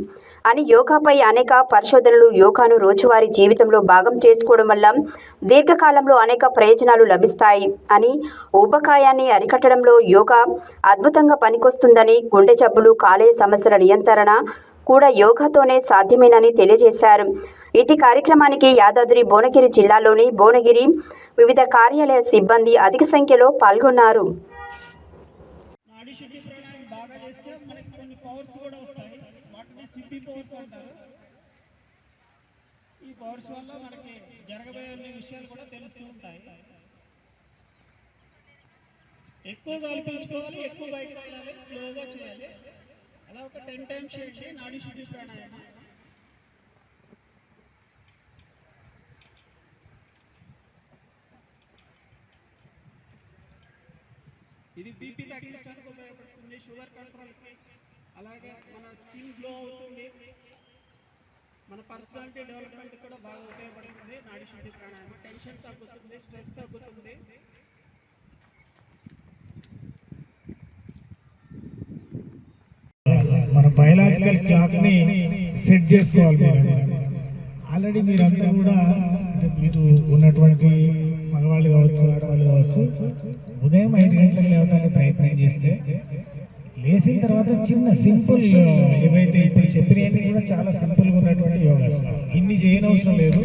అని, యోగాపై అనేక పరిశోధనలు యోగాను రోజువారీ జీవితంలో భాగం చేసుకోవడం వల్ల దీర్ఘకాలంలో అనేక ప్రయోజనాలు లభిస్తాయి అని, ఊబకాయాన్ని అరికట్టడంలో యోగా అద్భుతంగా పనికొస్తుందని, గుండె జబ్బులు, కాలేయ సమస్యల నియంత్రణ కూడా యోగాతోనే సాధ్యమేనని తెలియజేశారు. ఇటీ కార్యక్రమానికి యాదాద్రి భువనగిరి జిల్లాలోని భువనగిరి వివిధ కార్యాలయ సిబ్బంది అధిక సంఖ్యలో పాల్గొన్నారు. నాడీ శుద్ధి ప్రాణాయామం బాగా చేస్తే మనకి కొన్ని పవర్స్ కూడా వస్తాయి. వాటిని సిద్ధి పవర్స్ అంటారు. ఈ పవర్స్ వల్ల మనకి జరగబోయే విషయాలు కూడా తెలుస్తూ ఉంటాయి. ఎక్కువ గాలి పీల్చుకోవాలి, ఎక్కువ బయటకు వెళ్ళాలి, స్లోగా చేయాలి. అలా ఒక 10 టైమ్స్ చేయండి నాడీ శుద్ధి ప్రాణాయామం. ఇది బీపీ తగ్గించడానికి ఉపయోగపడుతుంది, షుగర్ కంట్రోల్కి, అలాగే మన స్కిన్ గ్లో అవుతుంది, మన పర్సనాలిటీ డెవలప్మెంట్ కూడా బాగా ఉపయోగపడుతుంది. నాడీ శుద్ధి ప్రాణాయామం టెన్షన్ తగ్గుతుంది, స్ట్రెస్ తగ్గుతుంది. మన బయలాజికల్ క్లాక్ని సెట్ చేసుకోవాలి. ఆల్రెడీ మీరంతా కూడా మీరు ఉన్నటువంటి మగవాళ్ళు కావచ్చు, ఆడవాళ్ళు కావచ్చు, ఉదయం 5 గంటలకు లేవడానికి ప్రయత్నం చేస్తే లేచిన తర్వాత చిన్న సింపుల్ ఏవైతే ఇప్పుడు చెప్పినవన్నీ కూడా చాలా సింపుల్గా ఉన్నటువంటి యోగాసనాలు, ఇన్ని చేయనవసరం లేదు.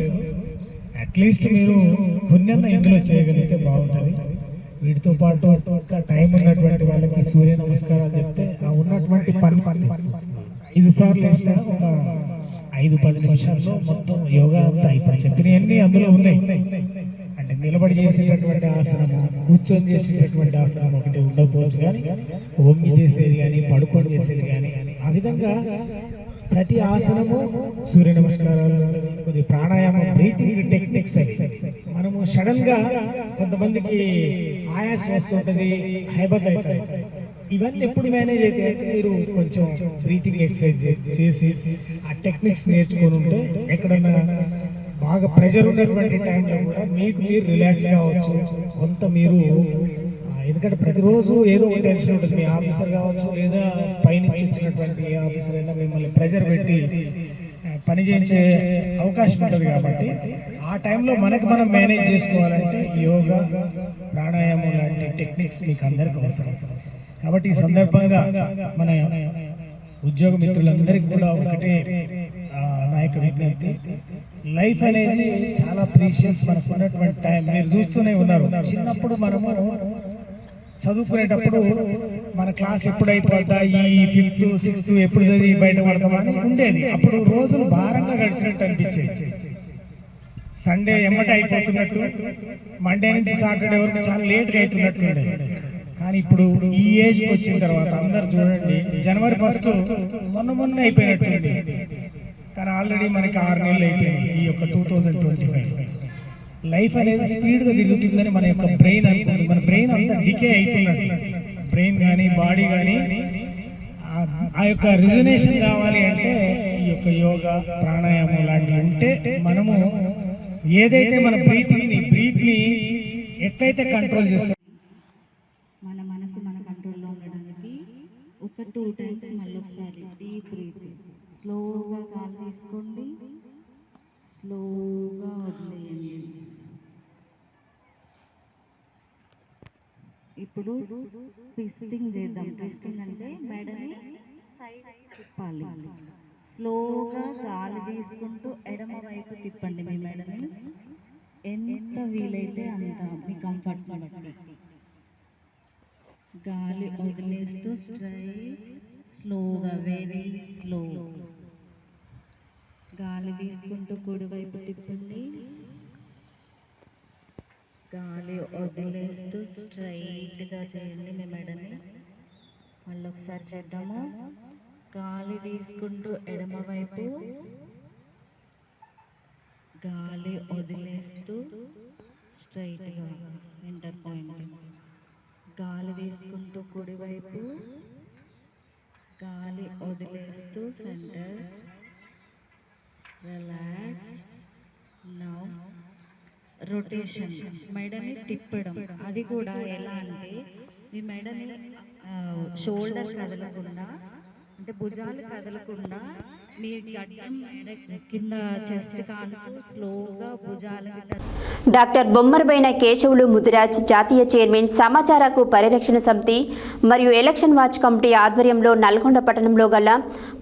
అట్లీస్ట్ మీరు కొన్నన్నా ఇందులో చేయగలిగితే బాగుంటుంది. వీటితో పాటు ఇంకా టైం ఉన్నటువంటి వాళ్ళకి సూర్య నమస్కారాలు చెప్తే ఆ ఉన్నటువంటి పని 5 సార్లు వేసినా ఒక 5-10 నిమిషాల్లో మొత్తం యోగా అంతా ఇప్పుడు చెప్పినవన్నీ అందులో ఉన్నాయి. అంటే నిలబడి చేసేటటువంటి ఆసనము, కూర్చొని చేసేటటువంటి ఆసనం ఒకటి ఉండకపోవచ్చు, కానీ వంగి చేసేది కానీ పడుకొని చేసేది కానీ ఆ విధంగా ప్రతి ఆసనము సూర్య నమస్కారాలు, కొద్ది ప్రాణాయామం, బ్రీతింగ్ టెక్నిక్స్. మనము సడన్ గా కొంతమందికి ఆయాసం వస్తుంటది, హైబత్ అవుతుంది. ఇవన్నీ ఎప్పుడు మేనేజ్ అయితే మీరు కొంచెం బ్రీతింగ్ ఎక్సర్సైజ్ చేసి ఆ టెక్నిక్స్ నేర్చుకొని ఉంటే ఎక్కడన్నా బాగా ప్రెజర్ ఉన్నటువంటి టైంలో కూడా మీకు మీరు రిలాక్స్ కావచ్చు. కొంత మీరు ఎందుకంటే ప్రతిరోజు ఏదో ఒక టెన్షన్ ఉంటుంది. మీ ఆఫీసర్ కావచ్చు, లేదా పైనుంచి వచ్చినటువంటి ఏ ఆఫీసర్ అయినా మిమ్మల్ని ప్రెజర్ పెట్టి పని చేయించే అవకాశం ఉంటుంది. కాబట్టి ఆ టైంలో మనకు మనం మేనేజ్ చేసుకోవాలంటే యోగా, ప్రాణాయామం లాంటి టెక్నిక్స్ మీకు అందరికీ అవసరం. కాబట్టి ఈ సందర్భంగా మన ఉద్యోగ మిత్రులందరికీ కూడా ఒకటే నా యొక్క విజ్ఞప్తి, లైఫ్ అనేది చాలా ప్రీషియస్. మనకు ఉన్నటువంటి టైం మీరు చూస్తూనే ఉన్నారు. చిన్నప్పుడు మనము చదువుకునేటప్పుడు మన క్లాస్ ఎప్పుడు అయిపోద్దా, ఈ 5th 6th ఎప్పుడు చదివి బయట పడతామని ఉండేది. అప్పుడు రోజులు భారంగా గడిచినట్టు అనిపించేది. సండే ఎమ్మట అయిపోతున్నట్టు, మండే నుంచి సాటర్డే వరకు చాలా లేట్గా అవుతున్నట్టుండే. కానీ ఇప్పుడు ఈ ఏజ్కి వచ్చిన తర్వాత అందరు చూడండి, జనవరి 1 మొన్న అయిపోయినట్టుంది. కానీ ఆల్రెడీ మనకి 6 నెలలు అయిపోయినాయి. ఈ యొక్క 2025 లైఫ్ అనేది స్పీడ్గా తిరుగుతుందని మన యొక్క బ్రెయిన్ అనుకుంటుంది. మన బ్రెయిన్ అంతా డికే అవుతున్నట్టు, బ్రెయిన్ కానీ బాడీ కానీ ఆ యొక్క రిజనేషన్ కావాలి అంటే ఈ యొక్క యోగా, ప్రాణాయామం లాంటివి ఉంటే మనము ఏదైతే మన బ్రీత్ని ఎట్లయితే కంట్రోల్ చేస్తాం, మన మనసు మన కంట్రోల్లో ఉండడానికి ఒక 2 టైమ్స్ మళ్ళీ ఒకసారి డీప్ బ్రీత్, స్లోగా గాలి తీసుకోండి, స్లోగా వదిలేయండి. ఇప్పుడు ట్విస్టింగ్ చేద్దాం. ట్విస్టింగ్ అంటే మెడని సైడ్ తిప్పాలి. స్లోగా గాలి తీసుకుంటూ ఎడమ వైపు తిప్పండి మీ మెడని, ఎంత వీలైతే అంత మీ కంఫర్ట్ బట్టి. గాలి వదిలేస్తూ స్ట్రైట్, స్లోగా, వెరీ స్లో. గాలి తీసుకుంటూ కుడివైపు తిప్పండి, గాలి వదిలేస్తూ స్ట్రైట్గా చేయండి మీ మెడని. మళ్ళీ ఒకసారి చేద్దాము. గాలి తీసుకుంటూ ఎడమ వైపు, గాలి వదిలేస్తూ స్ట్రైట్గా సెంటర్ పాయింట్. గాలి తీసుకుంటూ కుడివైపు, గాలి వదిలేస్తూ సెంటర్. రిలాక్స్. నౌ రొటేషన్, మెడని తిప్పడం. అది కూడా ఎలా అంటే మీ మెడని షోల్డర్ కదలకుండా, అంటే భుజాలు కదలకుండా మీ గడ్డం కింద చెస్ట్ కాలుతూ స్లోగా భుజాలు. డాక్టర్ బొమ్మరబైన కేశవులు ముదిరాజ్ జాతీయ చైర్మన్ సమాచార హక్కు పరిరక్షణ సమితి మరియు ఎలక్షన్ వాచ్ కమిటీ ఆధ్వర్యంలో నల్గొండ పట్టణంలో గల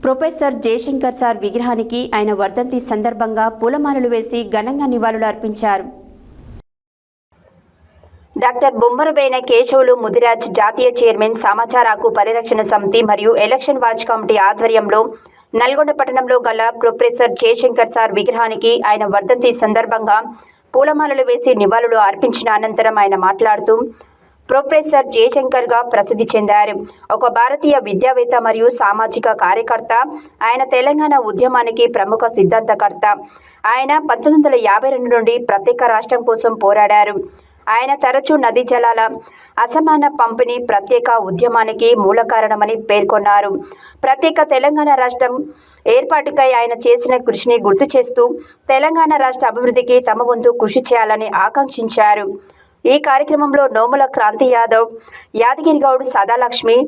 ప్రొఫెసర్ జయశంకర్ సార్ విగ్రహానికి ఆయన వర్ధంతి సందర్భంగా పూలమాలలు వేసి ఘనంగా నివాళులు అర్పించారు. డాక్టర్ బొమ్మరబైన కేశవులు ముదిరాజ్ జాతీయ చైర్మన్ సమాచార హక్కు పరిరక్షణ సమితి మరియు ఎలక్షన్ వాచ్ కమిటీ ఆధ్వర్యంలో నల్గొండ పట్టణంలో గల ప్రొఫెసర్ జయశంకర్ సార్ విగ్రహానికి ఆయన వర్ధంతి సందర్భంగా పూలమాలలు వేసి నివాళులు అర్పించిన అనంతరం ఆయన మాట్లాడుతూ ప్రొఫెసర్ జయశంకర్గా ప్రసిద్ధి చెందారు. ఒక భారతీయ విద్యావేత్త మరియు సామాజిక కార్యకర్త. ఆయన తెలంగాణ ఉద్యమానికి ప్రముఖ సిద్ధాంతకర్త. ఆయన 1952 నుండి ప్రత్యేక రాష్ట్రం కోసం పోరాడారు. ఆయన తరచూ నదీ జలాల అసమాన పంపిణీ ప్రత్యేక ఉద్యమానికి మూల కారణమని పేర్కొన్నారు. ప్రత్యేక తెలంగాణ రాష్ట్రం ఏర్పాటుకై ఆయన చేసిన కృషిని గుర్తు చేస్తూ తెలంగాణ రాష్ట్ర అభివృద్ధికి తమ వంతు కృషి చేయాలని ఆకాంక్షించారు. ఈ కార్యక్రమంలో నోముల క్రాంతి యాదవ్, యాదగిరి గౌడ్, సదాలక్ష్మి,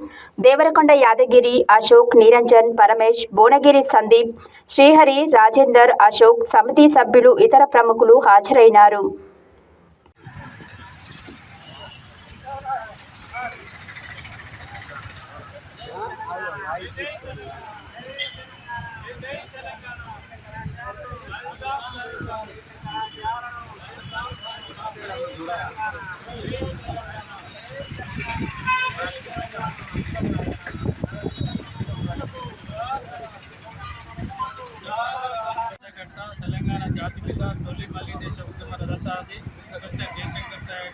దేవరకొండ యాదగిరి, అశోక్, నిరంజన్, పరమేష్, భువనగిరి సందీప్, శ్రీహరి, రాజేందర్, అశోక్, సమితి సభ్యులు, ఇతర ప్రముఖులు హాజరైనారు. తెలంగాణ జాతిపిత తొలి మళ్ళీ దేశ ఉద్యమ రథసారథి ప్రొఫెసర్ జయశంకర్ సార్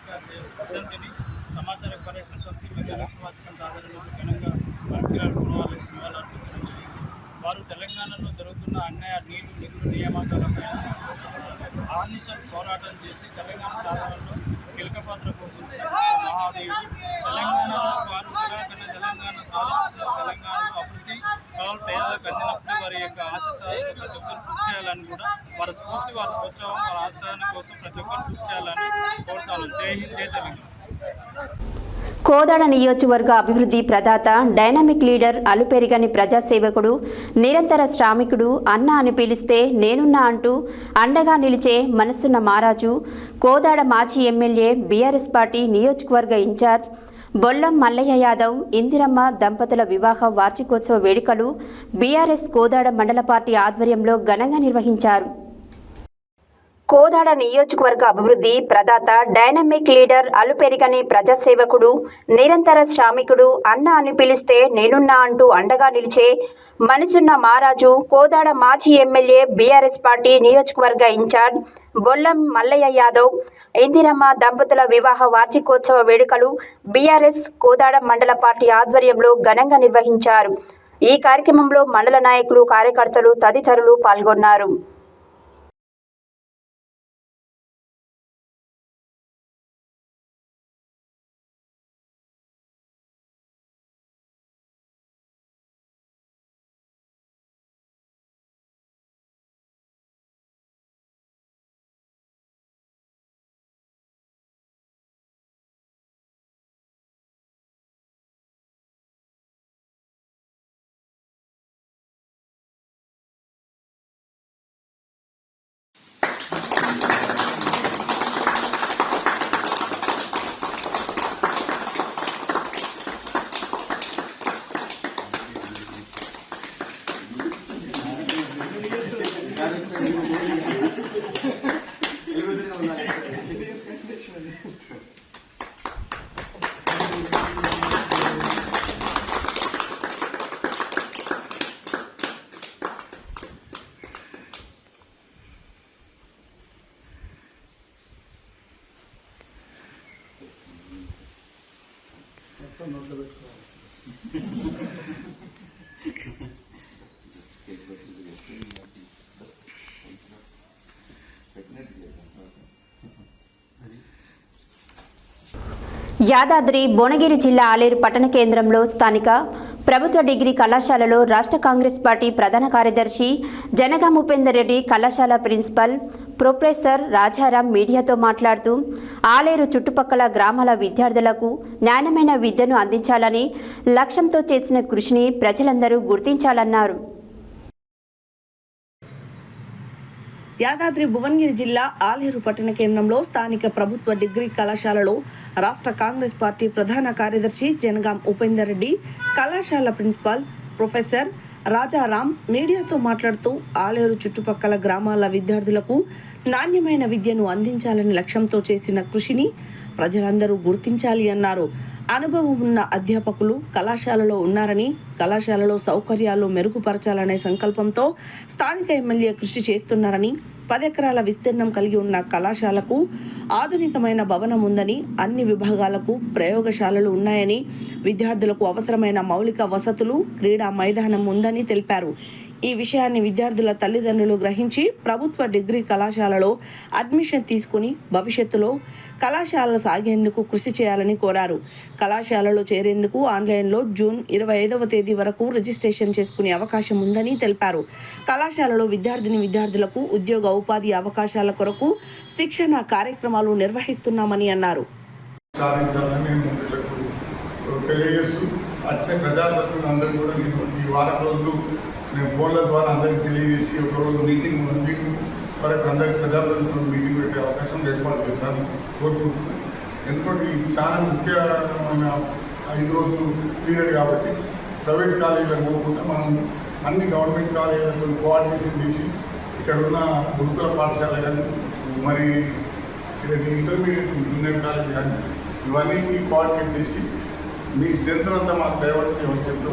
వర్ధంతిని సమాచార పరిరక్షణ సమితి మరియు రాష్ట్రవాచకం ఆధారంగా ఘనంగా వారు తెలంగాణలో జరుగుతున్న అన్యాయ నిధుల నియామకాలపై ఆర్నిషన్ పోరాటం చేసి తెలంగాణ సాధనలో కీలక పాత్ర పోషించిన మహాదేవుడు. తెలంగాణలో వారు తెలంగాణ సాధించిన తెలంగాణలో అభివృద్ధి కేవలం పేదలకు అందినప్పుడు వారి యొక్క ఆశ సాధన ప్రతి ఒక్కరు కృషి చేయాలని కూడా వారి స్ఫూర్తి, వారి ప్రోత్సాహం, వారి ఆశయాల కోసం ప్రతి ఒక్కరు కృషి చేయాలని కోరుతాను. జై హింద్, జై తెలంగాణ. కోదాడ నియోజకవర్గ అభివృద్ధి ప్రదాత, డైనమిక్ లీడర్, అలుపెరిగని ప్రజాసేవకుడు, నిరంతర శ్రామికుడు, అన్న అని పిలిస్తే నేనున్నా అంటూ అండగా నిలిచే మనసున్న మారాజు, కోదాడ మాజీ ఎమ్మెల్యే, బీఆర్ఎస్ పార్టీ నియోజకవర్గ ఇన్ఛార్జ్ బొల్లం మల్లయ్య యాదవ్, ఇందిరమ్మ దంపతుల వివాహ వార్షికోత్సవ వేడుకలు బీఆర్ఎస్ కోదాడ మండల పార్టీ ఆధ్వర్యంలో ఘనంగా నిర్వహించారు. కోదాడ నియోజకవర్గ అభివృద్ధి ప్రదాత, డైనమిక్ లీడర్, అలుపెరిగని ప్రజాసేవకుడు, నిరంతర శ్రామికుడు, అన్న అని పిలిస్తే నేనున్నా అంటూ అండగా నిలిచే మనసున్న మారాజు, కోదాడ మాజీ ఎమ్మెల్యే, బీఆర్ఎస్ పార్టీ నియోజకవర్గ ఇన్ఛార్జ్ బొల్లం మల్లయ్య యాదవ్, ఇందిరమ్మ దంపతుల వివాహ వార్షికోత్సవ వేడుకలు బీఆర్ఎస్ కోదాడ మండల పార్టీ ఆధ్వర్యంలో ఘనంగా నిర్వహించారు. ఈ కార్యక్రమంలో మండల నాయకులు, కార్యకర్తలు తదితరులు పాల్గొన్నారు. యాదాద్రి భువనగిరి జిల్లా ఆలేరు పట్టణ కేంద్రంలో స్థానిక ప్రభుత్వ డిగ్రీ కళాశాలలో రాష్ట్ర కాంగ్రెస్ పార్టీ ప్రధాన కార్యదర్శి జనగాం ఉపేందర్ రెడ్డి, కళాశాల ప్రిన్సిపల్ ప్రొఫెసర్ రాజారాం మీడియాతో మాట్లాడుతూ ఆలేరు చుట్టుపక్కల గ్రామాల విద్యార్థులకు నాణ్యమైన విద్యను అందించాలని లక్ష్యంతో చేసిన కృషిని ప్రజలందరూ గుర్తించాలన్నారు. యాదాద్రి భువనగిరి జిల్లా ఆలేరు పట్టణ కేంద్రంలో స్థానిక ప్రభుత్వ డిగ్రీ కళాశాలలో రాష్ట్ర కాంగ్రెస్ పార్టీ ప్రధాన కార్యదర్శి జనగాం ఉపేందర్ రెడ్డి, కళాశాల ప్రిన్సిపాల్ ప్రొఫెసర్ రాజారాం మీడియాతో మాట్లాడుతూ ఆలేరు చుట్టుపక్కల గ్రామాల విద్యార్థులకు నాణ్యమైన విద్యను అందించాలని లక్ష్యంతో చేసిన కృషిని ప్రజలందరూ గుర్తించాలి అన్నారు. అనుభవం ఉన్న అధ్యాపకులు కళాశాలలో ఉన్నారని, కళాశాలలో సౌకర్యాలు మెరుగుపరచాలనే సంకల్పంతో స్థానిక ఎమ్మెల్యే కృషి చేస్తున్నారని, 10 ఎకరాల విస్తీర్ణం కలిగి ఉన్న కళాశాలకు ఆధునికమైన భవనం ఉందని, అన్ని విభాగాలకు ప్రయోగశాలలు ఉన్నాయని, విద్యార్థులకు అవసరమైన మౌలిక వసతులు, క్రీడా మైదానం ఉందని తెలిపారు. ఈ విషయాన్ని విద్యార్థుల తల్లిదండ్రులు గ్రహించి ప్రభుత్వ డిగ్రీ కళాశాలలో అడ్మిషన్ తీసుకుని భవిష్యత్తులో కళాశాల సాగేందుకు కృషి చేయాలని కోరారు. కళాశాలలో చేరేందుకు ఆన్లైన్లో జూన్ 25వ తేదీ వరకు రిజిస్ట్రేషన్ చేసుకునే అవకాశం ఉందని తెలిపారు. కళాశాలలో విద్యార్థులకు ఉద్యోగ ఉపాధి అవకాశాల కొరకు శిక్షణ కార్యక్రమాలు నిర్వహిస్తున్నామని అన్నారు. నేను ఫోన్ల ద్వారా అందరికీ తెలియజేసి ఒకరోజు మీటింగ్ 1 వీక్ వరకు అందరికీ ప్రజాప్రతినిధులతో మీటింగ్ పెట్టే అవకాశం ఏర్పాటు చేస్తాను కోరుకుంటున్నాను. ఎందుకంటే ఇది చాలా ముఖ్యమైన 5 రోజులు పీరియడ్ కాబట్టి ప్రైవేట్ కాలేజీలకు పోకుండా మనం అన్ని గవర్నమెంట్ కాలేజీలతో కోఆర్డినేషన్ చేసి ఇక్కడ ఉన్న గురుకుల పాఠశాల కానీ, మరి ఇంటర్మీడియట్ జూనియర్ కాలేజ్ కానీ ఇవన్నీ కోఆర్డినేట్ చేసి మీ స్ట్రెంత్ అంతా మాకు డైవర్ట్ చేయమని చెప్పి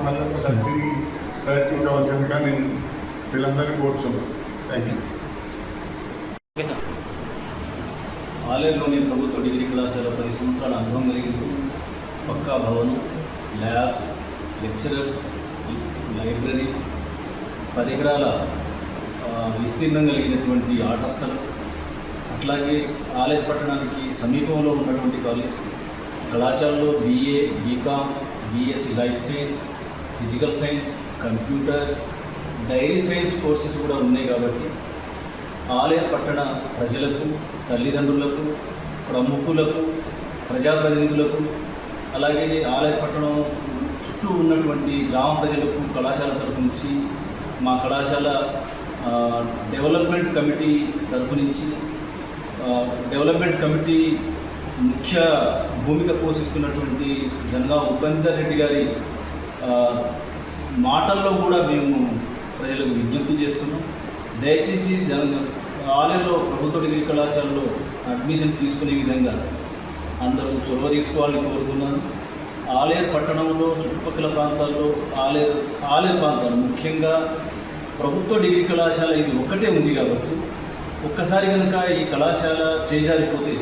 మళ్ళీ ఒకసారి తిరిగి ప్రయత్నించవలసిందిగా నేను వీళ్ళందరినీ కోరుతున్నాను. Thank you. ఆలేరులోని ప్రభుత్వ డిగ్రీ కళాశాల 10 సంవత్సరాల అనుభవం కలిగింది. పక్కా భవనం, ల్యాబ్స్, లెక్చరర్స్, లైబ్రరీ, 10 ఎకరాల విస్తీర్ణం కలిగినటువంటి ఆట స్థలం, అట్లాగే ఆలేరు పట్టణానికి సమీపంలో ఉన్నటువంటి కాలేజ్ కళాశాలలో BA, BCom, BSc life science, physical science, computers, dairy science courses కూడా ఉన్నాయి. కాబట్టి ఆలేరు పట్టణ ప్రజలకు, తల్లిదండ్రులకు, ప్రముఖులకు, ప్రజాప్రతినిధులకు, అలాగే ఆలేరు పట్టణం చుట్టూ ఉన్నటువంటి గ్రామ ప్రజలకు కళాశాల తరఫు నుంచి, మా కళాశాల డెవలప్మెంట్ కమిటీ తరఫు నుంచి, డెవలప్మెంట్ కమిటీ ముఖ్య భూమిక పోషిస్తున్నటువంటి జనగాం ఉపేందర్ రెడ్డి గారి మాటల్లో కూడా మేము ప్రజలకు విజ్ఞప్తి చేస్తున్నాం. దయచేసి ఆలేరులో ప్రభుత్వ డిగ్రీ కళాశాలలో అడ్మిషన్ తీసుకునే విధంగా అందరూ చొరవ తీసుకోవాలని కోరుతున్నాను. ఆలేరు పట్టణంలో చుట్టుపక్కల ప్రాంతాల్లో ఆలేరు ప్రాంతాలు ముఖ్యంగా ప్రభుత్వ డిగ్రీ కళాశాల ఇది ఒక్కటే ఉంది కాబట్టి ఒక్కసారి కనుక ఈ కళాశాల చేజారిపోతే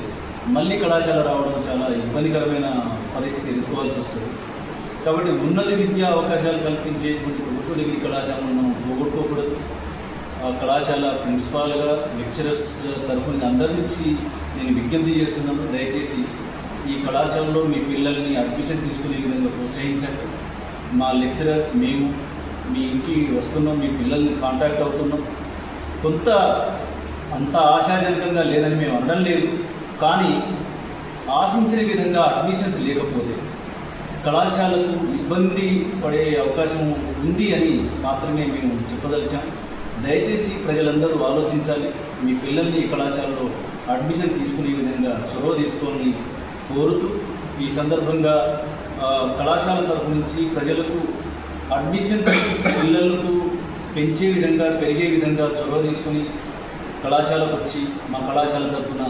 మళ్ళీ కళాశాల రావడం చాలా ఇబ్బందికరమైన పరిస్థితి ఎదుర్కోవాల్సి వస్తుంది. కాబట్టి ఉన్నత విద్యా అవకాశాలు కల్పించేటువంటి ప్రభుత్వ డిగ్రీ కళాశాలను మనం పోగొట్టుకోకూడదు. కళాశాల ప్రిన్సిపాల్గా లెక్చరర్స్ తరఫున అందరి నుంచి నేను విజ్ఞప్తి చేస్తున్నాను. దయచేసి ఈ కళాశాలలో మీ పిల్లల్ని అడ్మిషన్ తీసుకునే విధంగా ప్రోత్సహించండి. మా లెక్చరర్స్ మేము మీ ఇంటికి వస్తున్నాం, మీ పిల్లల్ని కాంటాక్ట్ అవుతున్నాం. కొంత అంత ఆశాజనకంగా లేదని మేము అనడం లేదు, కానీ ఆశించిన విధంగా అడ్మిషన్స్ లేకపోతే కళాశాలకు ఇబ్బంది పడే అవకాశం ఉంది అని మాత్రమే మేము చెప్పదలిచాం. దయచేసి ప్రజలందరూ ఆలోచించాలి. మీ పిల్లల్ని ఈ కళాశాలలో అడ్మిషన్ తీసుకునే విధంగా చొరవ తీసుకోవాలని కోరుతూ ఈ సందర్భంగా కళాశాల తరఫు నుంచి ప్రజలకు అడ్మిషన్ పిల్లలకు పెంచే విధంగా పెరిగే విధంగా చొరవ తీసుకుని కళాశాలకు వచ్చి మా కళాశాల తరఫున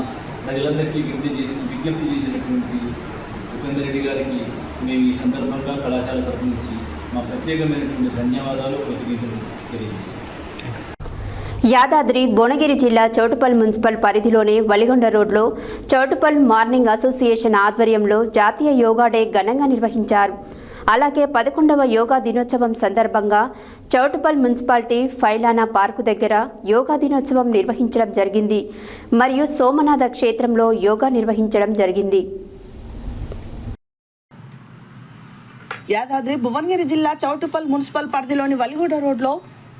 ప్రజలందరికీ విజ్ఞప్తి చేసినటువంటి ఉపేందర్ రెడ్డి గారికి మేము ఈ సందర్భంగా కళాశాల తరఫు నుంచి మా ప్రత్యేకమైనటువంటి ధన్యవాదాలు కృతజ్ఞతలు తెలియజేస్తాం. యాదాద్రి భువనగిరి జిల్లా చౌటుపల్ మున్సిపల్ పరిధిలోని వలిగొండ రోడ్లో చౌటుపల్ మార్నింగ్ అసోసియేషన్ ఆధ్వర్యంలో జాతీయ యోగా డే ఘనంగా నిర్వహించారు. అలాగే 11వ యోగా దినోత్సవం సందర్భంగా చౌటుపల్ మున్సిపాలిటీ ఫైలానా పార్కు దగ్గర యోగా దినోత్సవం నిర్వహించడం జరిగింది. మరియు సోమనాథ క్షేత్రంలో యోగా నిర్వహించడం జరిగింది. యాదాద్రి భువనగిరి జిల్లా చౌటుపల్ మున్సిపల్ పరిధిలోని వలిగొండ రోడ్లో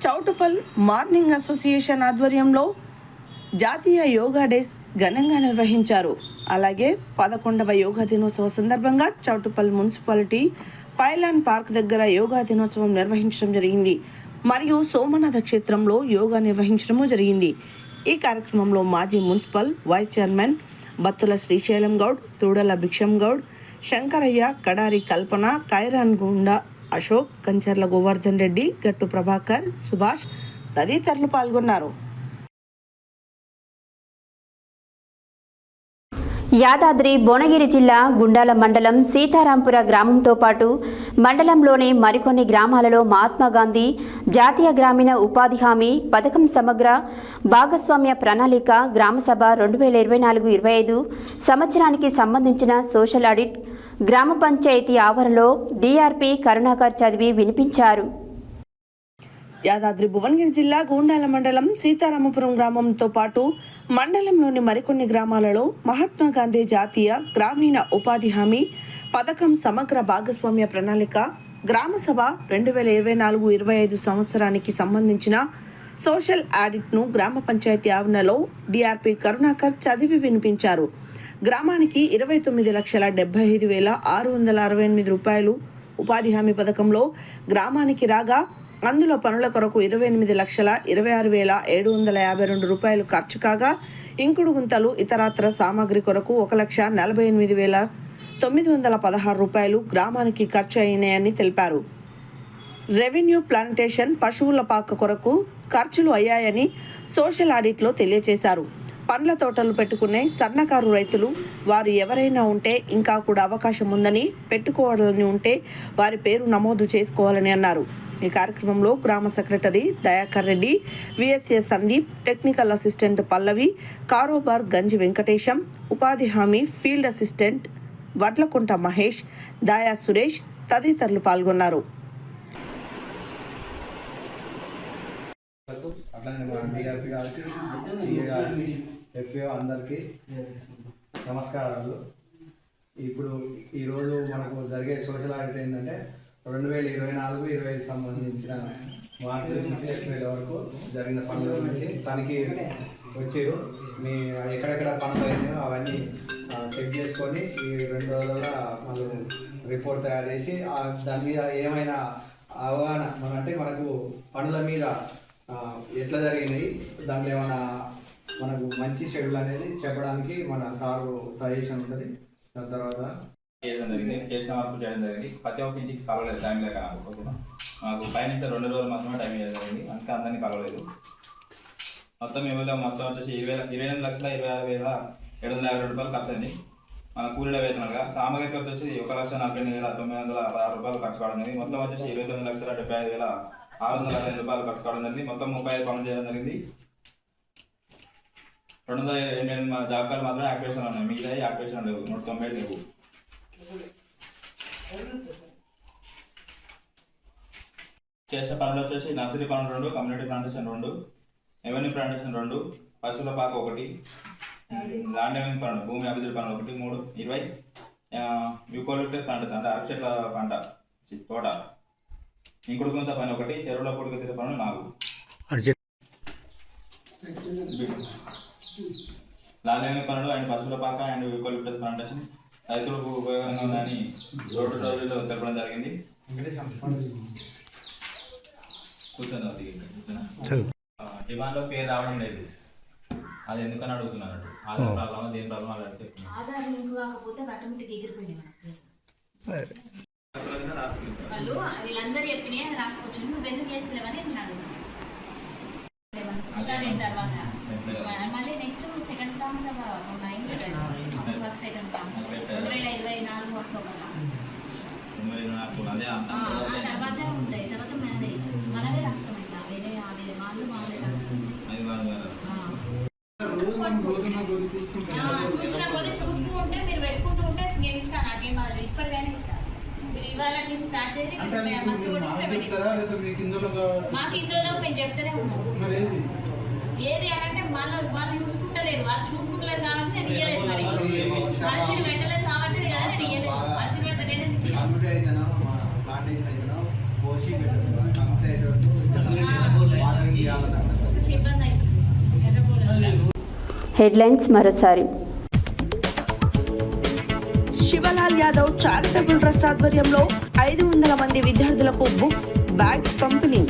చౌటుపల్ మార్నింగ్ అసోసియేషన్ ఆధ్వర్యంలో జాతీయ యోగా డే ఘనంగా నిర్వహించారు. అలాగే 11వ యోగా దినోత్సవ సందర్భంగా చౌటుపల్ మున్సిపాలిటీ పైలాన్ పార్క్ దగ్గర యోగా దినోత్సవం నిర్వహించడం జరిగింది. మరియు సోమనాథ క్షేత్రంలో యోగా నిర్వహించడము జరిగింది. ఈ కార్యక్రమంలో మాజీ municipal vice chairman Battula Srisailam Goud, Thudala Bhiksham Goud, Shankaraiah, Kadari Kalpana, Kairan Gunda Ashok, Kancharla Govardhan Reddy, గట్టు ప్రభాకర్, సుభాష్ తదితరులు పాల్గొన్నారు. యాదాద్రి భువనగిరి జిల్లా గుండాల మండలం సీతారాంపుర గ్రామంతో పాటు మండలంలోని మరికొన్ని గ్రామాలలో మహాత్మాగాంధీ జాతీయ గ్రామీణ ఉపాధి హామీ పథకం సమగ్ర భాగస్వామ్య ప్రణాళిక గ్రామసభ 2024-25 సంవత్సరానికి సంబంధించిన సోషల్ ఆడిట్ గ్రామ పంచాయతీ ఆవరణలో డిఆర్పి కరుణాకర్ చదివి వినిపించారు. యాదాద్రి భువనగిరి జిల్లా గూండాల మండలం సీతారామపురం గ్రామంతో పాటు మండలంలోని మరికొన్ని గ్రామాలలో మహాత్మా గాంధీ జాతీయ గ్రామీణ ఉపాధి హామీ పథకం సమగ్ర భాగస్వామ్య ప్రణాళిక గ్రామసభ 2024-25 సంవత్సరానికి సంబంధించిన సోషల్ ఆడిట్ను గ్రామ పంచాయతీ ఆవరణలో డిఆర్పి కరుణాకర్ చదివి వినిపించారు. గ్రామానికి 29,75,668 రూపాయలు ఉపాధి హామీ పథకంలో గ్రామానికి రాగా అందులో పనుల కొరకు 28,26,752 రూపాయలు ఖర్చు కాగా ఇంకుడు గుంతలు ఇతరత్ర సామాగ్రి కొరకు 1,48,916 రూపాయలు గ్రామానికి ఖర్చు అయినాయని తెలిపారు. రెవెన్యూ ప్లాంటేషన్ పశువుల పాక కొరకు ఖర్చులు అయ్యాయని సోషల్ ఆడిట్లో తెలియజేశారు. పండ్ల తోటలు పెట్టుకునే సన్నకారు రైతులు వారు ఎవరైనా ఉంటే ఇంకా కూడా అవకాశం ఉందని, పెట్టుకోవాలని ఉంటే వారి పేరు నమోదు చేసుకోవాలని అన్నారు. ఈ కార్యక్రమంలో గ్రామ secretary Dayakar Reddy, VSA Sandeep, technical assistant Pallavi, కారోబార్ గంజి వెంకటేశం, ఉపాధి హామీ ఫీల్డ్ అసిస్టెంట్ వడ్లకుంట మహేష్, దాయా సురేష్ తదితరులు పాల్గొన్నారు. అందరికీ నమస్కారాలు. ఇప్పుడు ఈరోజు మనకు జరిగే సోషల్ ఆడిట్ ఏంటంటే 2024-25 సంబంధించిన మార్చి నుంచి ఏప్రిల్ వరకు జరిగిన పనుల గురించి తనిఖీ వచ్చారు. మీ ఎక్కడెక్కడ పనులు అయినాయో అవన్నీ చెక్ చేసుకొని ఈ 2 రోజుల్లో మనం రిపోర్ట్ తయారు చేసి దాని మీద ఏమైనా అవగాహన అంటే మనకు పనుల మీద ఎట్లా జరిగినాయి, దాంట్లో ఏమైనా మనకు మంచి షెడ్యూల్ అనేది చెప్పడానికి మన సారు సజెషన్ ఉంటుంది. దాని తర్వాత చేయడం జరిగింది, చేసిన వర్క్ చేయడం జరిగింది. ప్రతి ఒక్క ఇంటికి కలవలేదు టైం లేక మాకు పైన 2 రోజులు మాత్రమే టైం చేయడం జరిగింది, అందుకే అందరినీ కలవలేదు. మొత్తం మొత్తం వచ్చేసి 28,26,752 రూపాయలు ఖర్చు అయింది. మన కూలీల వేతనాలుగా సామాజిక ఖర్చు వచ్చి 1,48,916 రూపాయలు ఖర్చు కావడం జరిగింది. మొత్తం వచ్చేసి 29,75,665 రూపాయలు ఖర్చు కావడం జరిగింది. మొత్తం 35 పనులు చేయడం జరిగింది. 288 జాబకాలు మాత్రమే యాక్టివేషన్ ఉన్నాయి, మిగతా యాక్టివేషన్ లేవు. 190 లేవు. చేసిన పనులు వచ్చేసి నర్సరీ పనులు 2, కమ్యూనిటీ ప్లాంటేషన్ 2, రెవెన్యూ ప్లాంటేషన్ 2, పశువుల పాక 1, ల్యాండ్ రెవెన్యూ పనులు, భూమి అభివృద్ధి పనులు 1, 3, 20 యూకోలిప్టస్ పంట అంటే అరటి చెట్ల పంట తోట, ఇంకుడుకుంత పని 1, చెరువుల పొడుగు పనులు 4. ల్యాండ్ రెవెన్యూ పనులు అండ్ పశువుల పాక అండ్ యూకోలిప్టస్ ప్లాంటేషన్ రైతులకు ఉపయోగంగా ఉందని రోడ్డు రోజుల్లో తెలపడం జరిగింది. డిమాండ్లో పేరు రావడం లేదు, అది ఎందుకని అడుగుతున్నాను. ఆధార్ ప్రాబ్లమ్, దేని ప్రాబ్లం అది అడిగితే ఆధార్ లింక్ కాకపోతే ఆటోమేటిక్ ఎగిరిపోయినాయి వాళ్ళు. వీళ్ళందరూ చెప్పినాయి రాసుకోవచ్చు, నువ్వు ఎందుకు చేస్తలేవని అన్నాడు. తర్వాత మళ్ళీ నెక్స్ట్ సెకండ్ ఫార్మ్స్ ఉన్నాయి, ఫస్ట్ సెకండ్ ఫార్మ్స్ 2024 అక్టోబర్ తర్వాత ఉంటాయి. తర్వాత మనమే రాస్తాం, ఇట్లా వేరే వాళ్ళు మామూలే రాస్తాం. చూసిన కొద్ది చూస్తూ ఉంటే మీరు పెట్టుకుంటూ ఉంటే నేను ఇస్తాను, నాకేం బాగా ఇప్పటికైనా ఇస్తాను. మీరు ఇవాళ నుంచి స్టార్ట్ చేసి మాకు ఇందులో మేము చెప్తూనే ఉన్నాం. ఏది అనంటే వాళ్ళు చూసుకుంటలేరు, వాళ్ళు చూసుకుంటలేరు కాబట్టి నేను ఇయ్యలేదు. మరి మనుషులు పెట్టలేదు కాబట్టి కదా నేను ఇయ్యలేదు. మనుషులు పెట్టలేదు హెడ్లైన్స్ మరోసారి. శివలాల్ యాదవ్ చారిటబుల్ ట్రస్ట్ ఆధ్వర్యంలో 500 మంది విద్యార్థులకు బుక్స్, బ్యాగ్స్ పంపిణీ.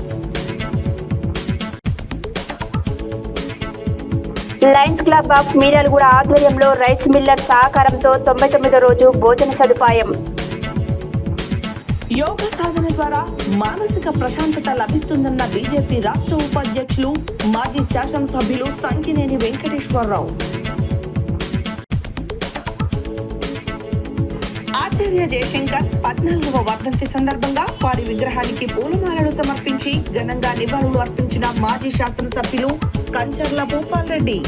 లయన్స్ క్లబ్ ఆఫ్ మిర్యాలగూడ ఆధ్వర్యంలో రైస్ మిల్లర్ సహకారంతో 99వ రోజు భోజన సదుపాయం. యోగ సాధన ద్వారా మానసిక ప్రశాంతత లభిస్తుందన్న బీజేపీ రాష్ట్ర ఉపాధ్యక్షులు మాజీ శాసనసభ్యులు సంకినేని వెంకటేశ్వరరావు. ఆచార్య జయశంకర్ 14వ వర్ధంతి సందర్భంగా వారి విగ్రహానికి పూలమాలలు సమర్పించి ఘనంగా నివాళులు అర్పించిన మాజీ శాసనసభ్యులు కంచర్ల భూపాల్ రెడ్డి.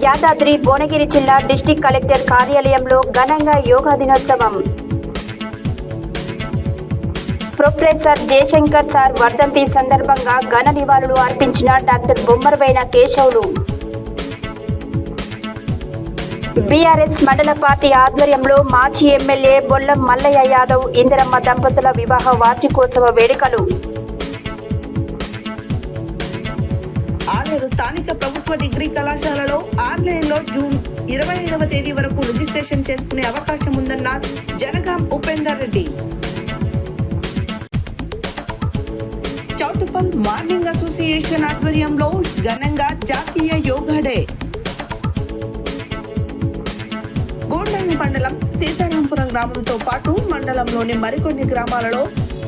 యాదాద్రి భువనగిరి జిల్లా డిస్టిక్ కలెక్టర్ కార్యాలయంలో ఘనంగా యోగా దినోత్సవం. ప్రొఫెసర్ జయశంకర్ సార్ వర్ధంతి సందర్భంగా ఘన నివాళులు అర్పించిన డాక్టర్ బొమ్మరవైన కేశవులు. బీఆర్ఎస్ మండల పార్టీ ఆధ్వర్యంలో మాజీ ఎమ్మెల్యే బొల్లం మల్లయ్య యాదవ్, ఇందిరమ్మ దంపతుల వివాహ వార్షికోత్సవ వేడుకలు. ఆలేరు స్థానిక ప్రభుత్వ డిగ్రీ కళాశాలలో ఆన్లైన్లో జూన్ 25వ తేదీ వరకు రిజిస్ట్రేషన్ చేసుకునే అవకాశం ఉందన్న జనగాం ఉపేందర్ రెడ్డి. చౌటుప్పల్ మార్నింగ్ అసోసియేషన్ ఆధ్వర్యంలో ఘనంగా జాతీయ యోగా డే. గోండాయి మండలం సీతారాంపురం గ్రామంతో పాటు మండలంలోని మరికొన్ని గ్రామాలలో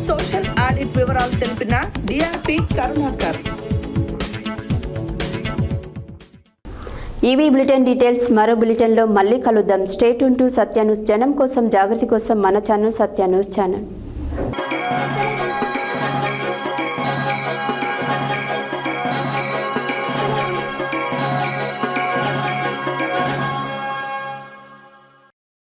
సోషల్ ఆడిట్ వివరాలు తెలిపిన DRP Karunakar. EV bulletin details మరో బులెటిన్లో మళ్ళీ కలుద్దాం. Stay tune to Satya news. జనం కోసం, జాగృతి కోసం మన ఛానల్ సత్య న్యూస్ ఛానల్.